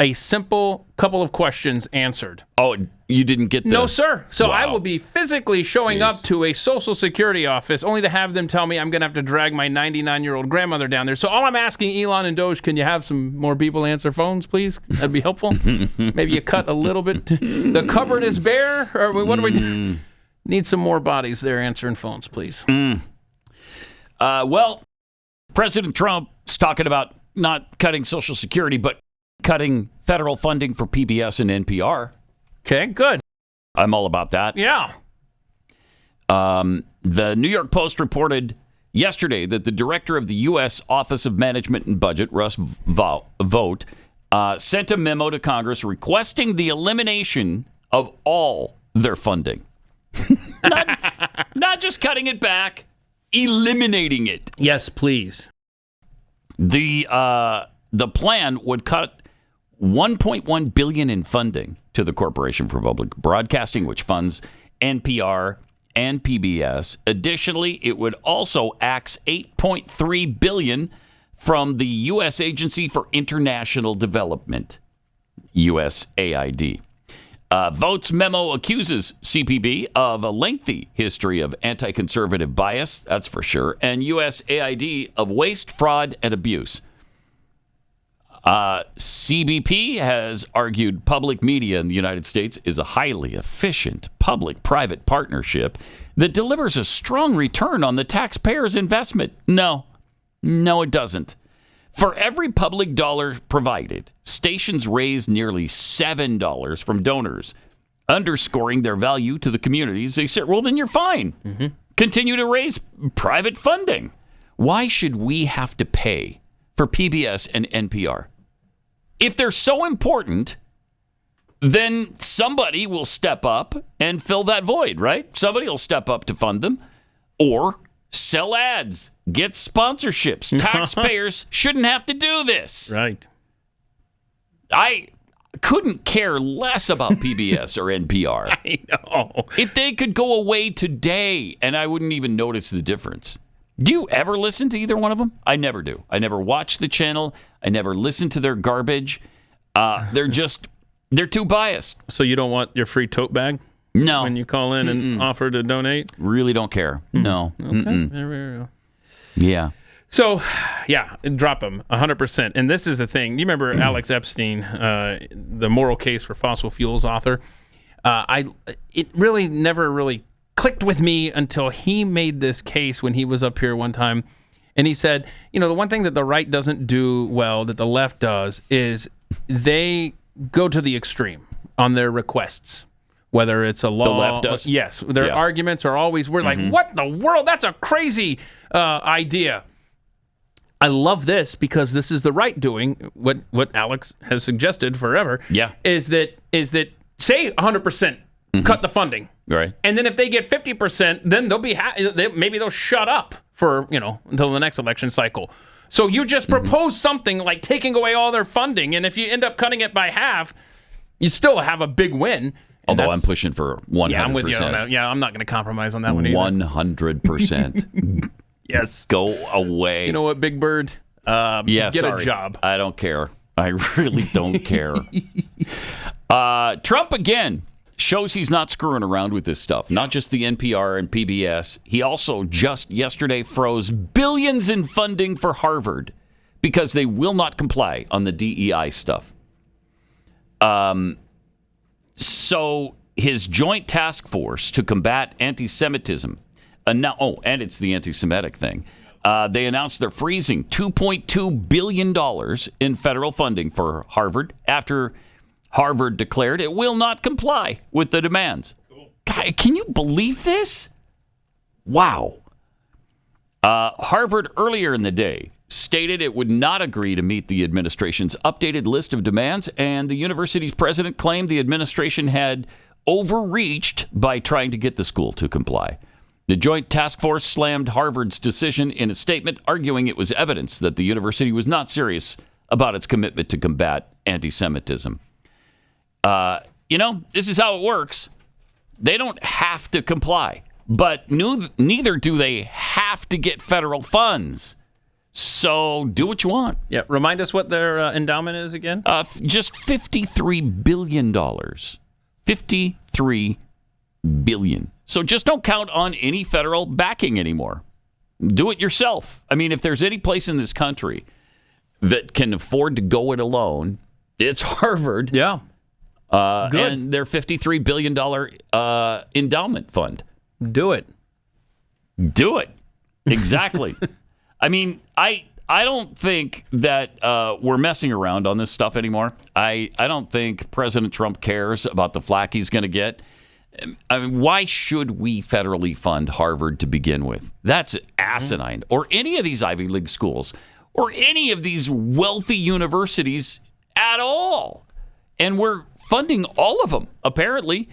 a simple couple of questions answered. Oh, you didn't get the... No, sir. So Wow. I will be physically showing up to a Social Security office only to have them tell me I'm going to have to drag my 99-year-old grandmother down there. So all I'm asking, Elon and Doge, can you have some more people answer phones, please? That'd be helpful. Maybe you cut a little bit. The cupboard is bare? Or what do we do? Need some more bodies there answering phones, please. Well, President Trump's talking about not cutting Social Security, but cutting federal funding for PBS and NPR. Okay, good. I'm all about that. Yeah. The New York Post reported yesterday that the director of the U.S. Office of Management and Budget, Russ Vought, sent a memo to Congress requesting the elimination of all their funding. not just cutting it back, eliminating it. Yes, please. The plan would cut $1.1 billion in funding to the Corporation for Public Broadcasting, which funds NPR and PBS. Additionally, it would also axe $8.3 billion from the U.S. Agency for International Development, USAID. Vought's memo accuses CPB of a lengthy history of anti-conservative bias, that's for sure, and USAID of waste, fraud, and abuse. CBP has argued public media in the United States is a highly efficient public-private partnership that delivers a strong return on the taxpayer's investment. No, it doesn't. For every public dollar provided, stations raise nearly $7 from donors, underscoring their value to the communities they serve. Well, then you're fine. Continue to raise private funding. Why should we have to pay for PBS and NPR? If they're so important, then somebody will step up and fill that void, right? Somebody will step up to fund them or sell ads, get sponsorships. Taxpayers shouldn't have to do this. Right. I couldn't care less about PBS or NPR. I know. If they could go away today and I wouldn't even notice the difference. Do you ever listen to either one of them? I never do. I never watch the channel. I never listen to their garbage. They're too biased. So you don't want your free tote bag? No. When you call in and offer to donate? Really don't care. No. Okay. There we go. Yeah. So, yeah, drop them 100%. And this is the thing. You remember Alex Epstein, the moral case for fossil fuels author? It really never really clicked with me until he made this case when he was up here one time. And he said, the one thing that the right doesn't do well that the left does is they go to the extreme on their requests. Whether it's a law. The left does? Yes. Their arguments are always, we're like, what the world? That's a crazy idea. I love this because this is the right doing what Alex has suggested forever. Yeah. Is that say 100% cut the funding. Right. And then if they get 50%, then they'll be maybe they'll shut up for, until the next election cycle. So you just propose something like taking away all their funding, and if you end up cutting it by half, you still have a big win. Although I'm pushing for 100%. Yeah, I'm with you on that. Yeah, I'm not going to compromise on that one either. 100%. Yes. Go away. You know what, Big Bird? Get a job. I don't care. I really don't care. Trump, again, shows he's not screwing around with this stuff. Not just the NPR and PBS. He also just yesterday froze billions in funding for Harvard because they will not comply on the DEI stuff. So his joint task force to combat anti-Semitism, and it's the anti-Semitic thing, they announced they're freezing $2.2 billion in federal funding for Harvard after Harvard declared it will not comply with the demands. Cool. God, can you believe this? Wow. Harvard earlier in the day stated it would not agree to meet the administration's updated list of demands, and the university's president claimed the administration had overreached by trying to get the school to comply. The Joint Task Force slammed Harvard's decision in a statement, arguing it was evidence that the university was not serious about its commitment to combat anti-Semitism. This is how it works. They don't have to comply, but neither do they have to get federal funds. So do what you want. Yeah, remind us what their endowment is again. Just $53 billion. $53 billion. So just don't count on any federal backing anymore. Do it yourself. I mean, if there's any place in this country that can afford to go it alone, it's Harvard. Yeah. And their $53 billion endowment fund. Do it. Do it. Exactly. I mean, I don't think that we're messing around on this stuff anymore. I don't think President Trump cares about the flack he's going to get. I mean, why should we federally fund Harvard to begin with? That's asinine. Or any of these Ivy League schools, or any of these wealthy universities at all. And we're funding all of them, apparently.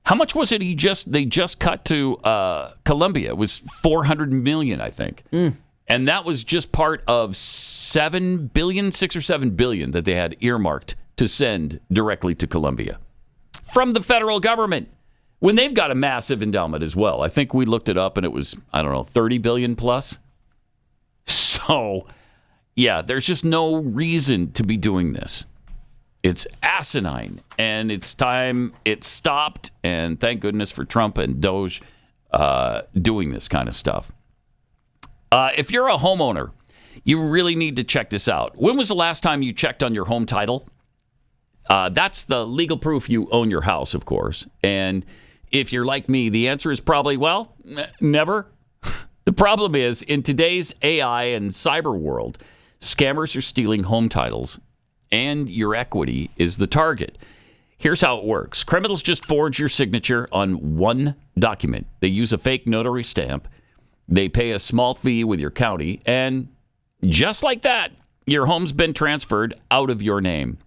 How much was it they just cut to Columbia? It was $400 million, I think. And that was just part of $6 or $7 billion that they had earmarked to send directly to Columbia from the federal government, when they've got a massive endowment as well. I think we looked it up, and it was, $30 billion plus. So, yeah, there's just no reason to be doing this. It's asinine, and it's time it stopped, and thank goodness for Trump and DOGE doing this kind of stuff. If you're a homeowner, you really need to check this out. When was the last time you checked on your home title? That's the legal proof you own your house, of course. And if you're like me, the answer is probably, never. The problem is, in today's AI and cyber world, scammers are stealing home titles, and your equity is the target. Here's how it works. Criminals just forge your signature on one document. They use a fake notary stamp. They pay a small fee with your county, and just like that, your home's been transferred out of your name.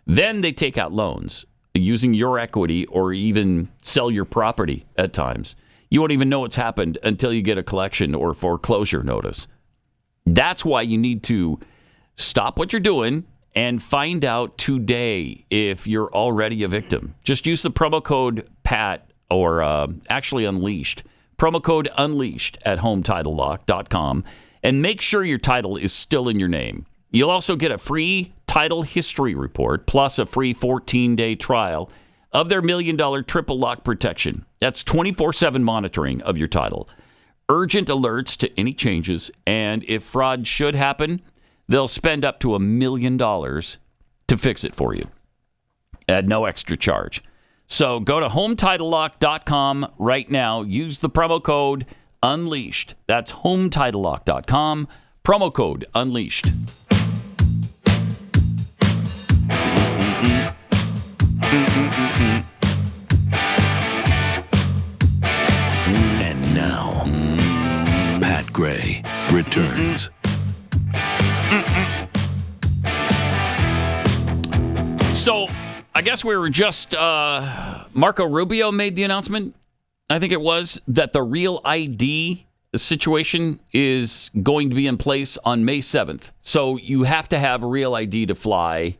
Then they take out loans using your equity, or even sell your property at times. You won't even know what's happened until you get a collection or foreclosure notice. That's why you need to stop what you're doing and find out today if you're already a victim. Just use the promo code PAT, or actually Unleashed. Promo code Unleashed at HomeTitleLock.com, and make sure your title is still in your name. You'll also get a free title history report, plus a free 14-day trial of their $1 million triple lock protection. That's 24/7 monitoring of your title, urgent alerts to any changes, and if fraud should happen, they'll spend up to $1 million to fix it for you at no extra charge. So go to HomeTitleLock.com right now. Use the promo code Unleashed. That's HomeTitleLock.com. Promo code Unleashed. And now, Pat Gray returns. So, I guess we were just, Marco Rubio made the announcement, I think it was, that the Real ID situation is going to be in place on May 7th. So you have to have a Real ID to fly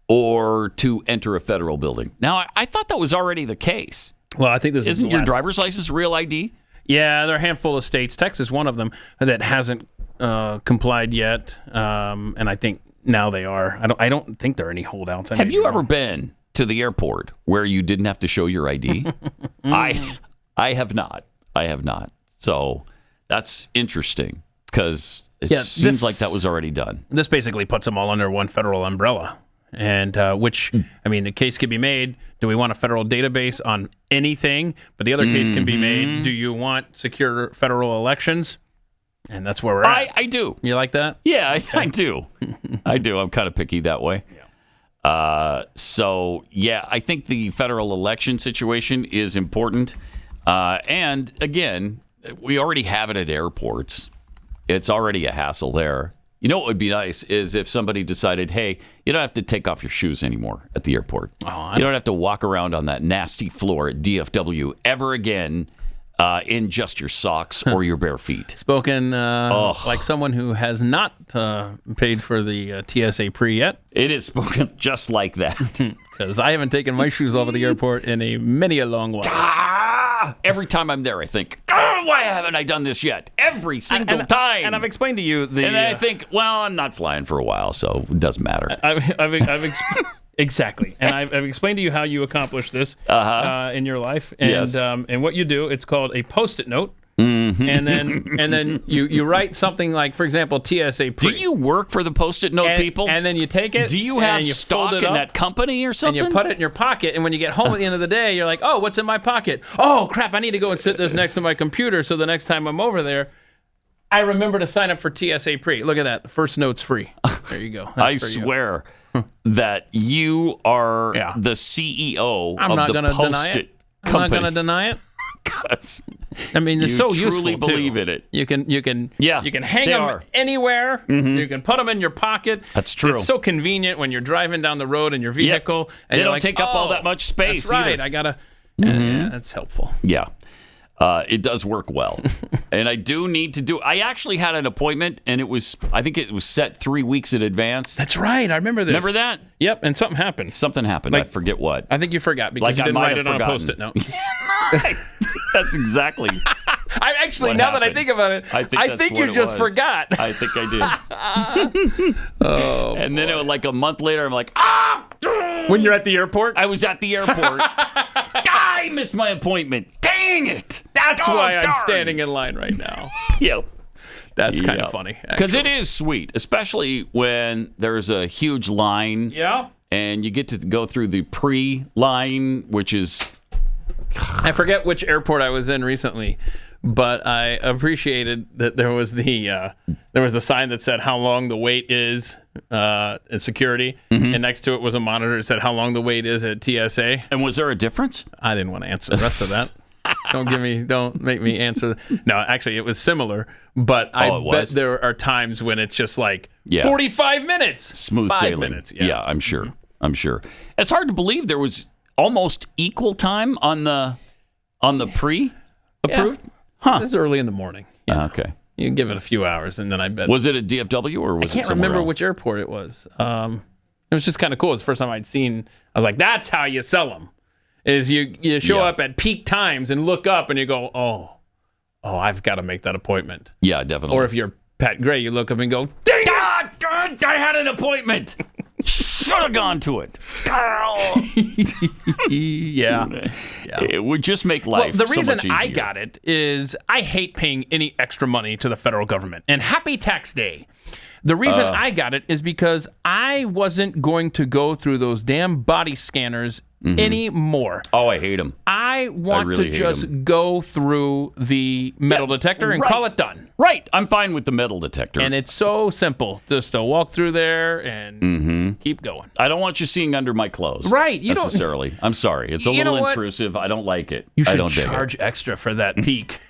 or to enter a federal building. Now, I thought that was already the case. Well, I think this Isn't your driver's license Real ID? Yeah, there are a handful of states, Texas one of them, that hasn't complied yet, and I think now they are. I don't think there are any holdouts. Have you ever been to the airport where you didn't have to show your ID? I have not. I have not. So that's interesting, because it seems like that was already done. This basically puts them all under one federal umbrella. And the case could be made. Do we want a federal database on anything? But the other case can be made. Do you want secure federal elections? And that's where we're at. I do. You like that? Yeah, I do. I do. I'm kind of picky that way. Yeah. I think the federal election situation is important. And again, we already have it at airports. It's already a hassle there. You know what would be nice is if somebody decided, hey, you don't have to take off your shoes anymore at the airport. You don't have to walk around on that nasty floor at DFW ever again in just your socks or your bare feet. Spoken like someone who has not paid for the TSA Pre yet. It is spoken just like that. Because I haven't taken my shoes off at the airport in many a long while. Every time I'm there, I think, why haven't I done this yet? Every single time. And I've explained to you and then I think, well, I'm not flying for a while, so it doesn't matter. Exactly. And I've explained to you how you accomplish this in your life. And and what you do, it's called a Post-it note. Mm-hmm. And then you write something like, for example, TSA Pre. Do you work for the Post-it note people? And then you take it. Do you have stock in that company or something? And you put it in your pocket. And when you get home at the end of the day, you're like, oh, what's in my pocket? Oh, crap, I need to go and sit this next to my computer so the next time I'm over there, I remember to sign up for TSA Pre. Look at that. The first note's free. There you go. I swear that you are the CEO of the Post-it company. I'm not going to deny it. I mean, it's so useful. You truly believe in it. You can hang them anywhere. Mm-hmm. You can put them in your pocket. That's true. It's so convenient when you're driving down the road in your vehicle. Yep. And they don't like, take up all that much space. That's right. Either. I gotta. Yeah, that's helpful. Yeah. It does work well. And I do need to do. I actually had an appointment, and I think it was set 3 weeks in advance. That's right. I remember this. Remember that? Yep. And something happened. Something happened. I forget what. I think you forgot because you didn't write it on a Post-it note. That's exactly. I actually, now that I think about it, I think you just forgot. I think I did. And then it was like a month later, I'm like, when you're at the airport? I was at the airport. I missed my appointment. Dang it. That's why I'm standing in line right now. Yep. That's kind of funny. Because it is sweet, especially when there's a huge line. Yeah. And you get to go through the pre-line, which is... I forget which airport I was in recently, but I appreciated that there was the sign that said how long the wait is in security, and next to it was a monitor that said how long the wait is at TSA. And was there a difference? I didn't want to answer the rest of that. Don't make me answer. No, actually, it was similar, but I bet there are times when it's just like 45 minutes, smooth 5 sailing. minutes. Yeah, I'm sure. It's hard to believe there was almost equal time on the pre-approved? Huh. This is early in the morning. Yeah. Okay. You can give it a few hours, and then I bet. Was it at DFW or was it somewhere else? I can't remember which airport it was. It was just kind of cool. It's the first time I'd seen. I was like, that's how you sell them. Is you show up at peak times and look up and you go, oh, I've got to make that appointment. Yeah, definitely. Or if you're Pat Gray, you look up and go, dang God, I had an appointment. Should have gone to it. Yeah. It would just make life the reason so much I easier. got it is I hate paying any extra money to the federal government. And happy tax day. The reason I got it is because I wasn't going to go through those damn body scanners anymore. Oh, I hate them. I want to just go through the metal detector and call it done. Right. I'm fine with the metal detector. And it's so simple just to walk through there and keep going. I don't want you seeing under my clothes. Right. You necessarily. I'm sorry. It's a little intrusive. I don't like it. You should I don't charge extra for that peak.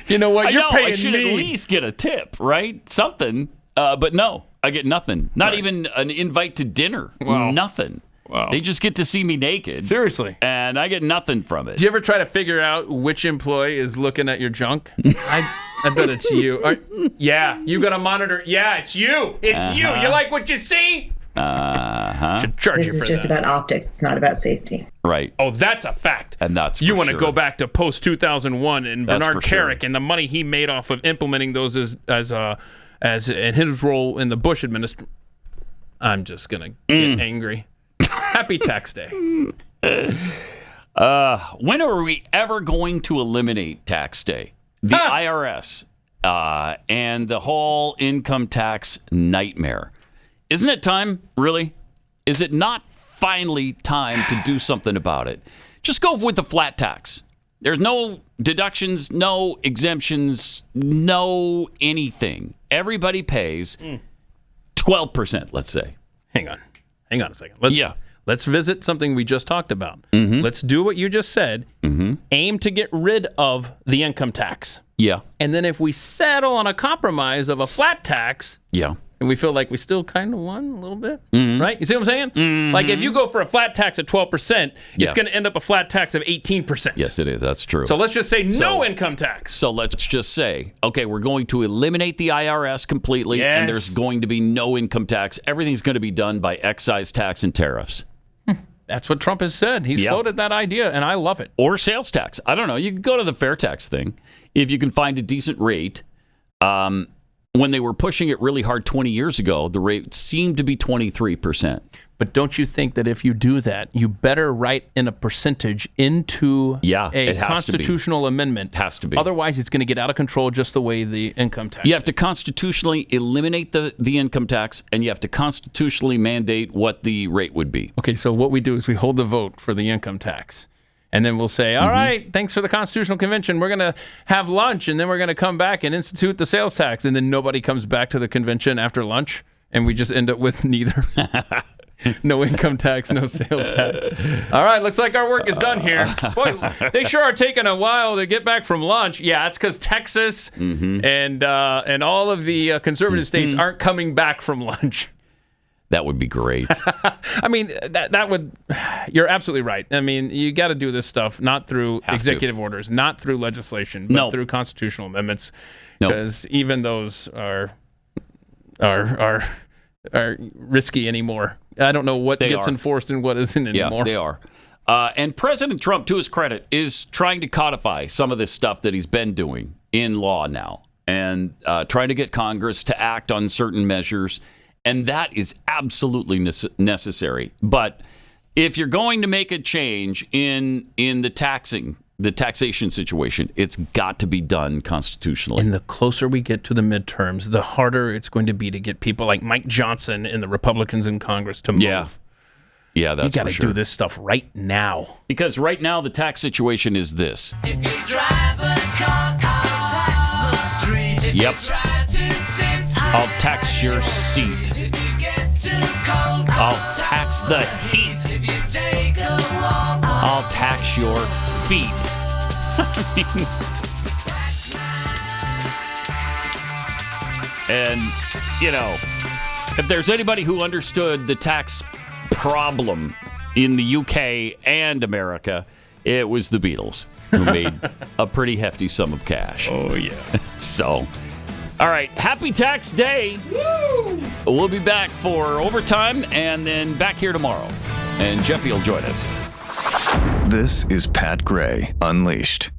You know what? You're paying I should me. at least get a tip, right? Something. But no, I get nothing. Not even an invite to dinner. Wow. Nothing. Wow. They just get to see me naked. Seriously. And I get nothing from it. Do you ever try to figure out which employee is looking at your junk? I bet it's you. Yeah, you got a monitor. Yeah, it's you. It's you. You like what you see? Should charge this you is for just that. about optics. It's not about safety. Right. Oh, that's a fact. And that's you want to go back to post 2001 and That's Bernard for sure. Carrick and the money he made off of implementing those as in his role in the Bush administration. I'm just gonna get angry. Happy tax day. When are we ever going to eliminate tax day? The IRS and the whole income tax nightmare. Isn't it time, really? Is it not finally time to do something about it? Just go with the flat tax. There's no deductions, no exemptions, no anything. Everybody pays 12%, let's say. Hang on a second. Let's visit something we just talked about. Mm-hmm. Let's do what you just said. Mm-hmm. Aim to get rid of the income tax. Yeah. And then if we settle on a compromise of a flat tax, yeah, and we feel like we still kind of won a little bit, mm-hmm. right? You see what I'm saying? Mm-hmm. Like if you go for a flat tax at 12%, Yeah. it's going to end up a flat tax of 18%. Yes, it is. That's true. So let's just say no income tax. So let's just say, okay, we're going to eliminate the IRS completely, and Yes. there's going to be no income tax. Everything's going to be done by excise tax and tariffs. That's what Trump has said. He's floated that idea, and I love it. Or sales tax. I don't know. You can go to the fair tax thing if you can find a decent rate. When they were pushing it really hard 20 years ago, the rate seemed to be 23%. But don't you think that if you do that, you better write in a percentage into a constitutional amendment? Has to be. Otherwise, it's going to get out of control just the way the income tax. You have to constitutionally eliminate the income tax, and you have to constitutionally mandate what the rate would be. Okay, so what we do is we hold the vote for the income tax. And then we'll say, all right, thanks for the Constitutional Convention. We're going to have lunch, and then we're going to come back and institute the sales tax. And then nobody comes back to the convention after lunch, and we just end up with neither. No income tax, no sales tax. All right, looks like our work is done here. Boy, they sure are taking a while to get back from lunch. Yeah, it's because Texas and all of the conservative states aren't coming back from lunch. That would be great. I mean, that would. You're absolutely right. I mean, you got to do this stuff not through executive orders, not through legislation, but through constitutional amendments, because even those are risky anymore. I don't know what gets enforced and what isn't anymore. Yeah, they are. And President Trump, to his credit, is trying to codify some of this stuff that he's been doing in law now, and trying to get Congress to act on certain measures. And that is absolutely necessary. But if you're going to make a change in the taxation situation, it's got to be done constitutionally. And the closer we get to the midterms, the harder it's going to be to get people like Mike Johnson and the Republicans in Congress to move. Yeah, that's you got for to sure. do this stuff right now. Because right now the tax situation is this. If you drive a car, I'll tax the street. If Yep. you try to sit, I'll tax your seat. If you get too cold, I'll tax the heat. if you take a walk, I'll tax your feet. And, you know, if there's anybody who understood the tax problem in the UK and America, it was the Beatles, who made a pretty hefty sum of cash. Oh, yeah. So, all right, happy tax day. Woo! We'll be back for overtime and then back here tomorrow. And Jeffy will join us. This is Pat Gray Unleashed.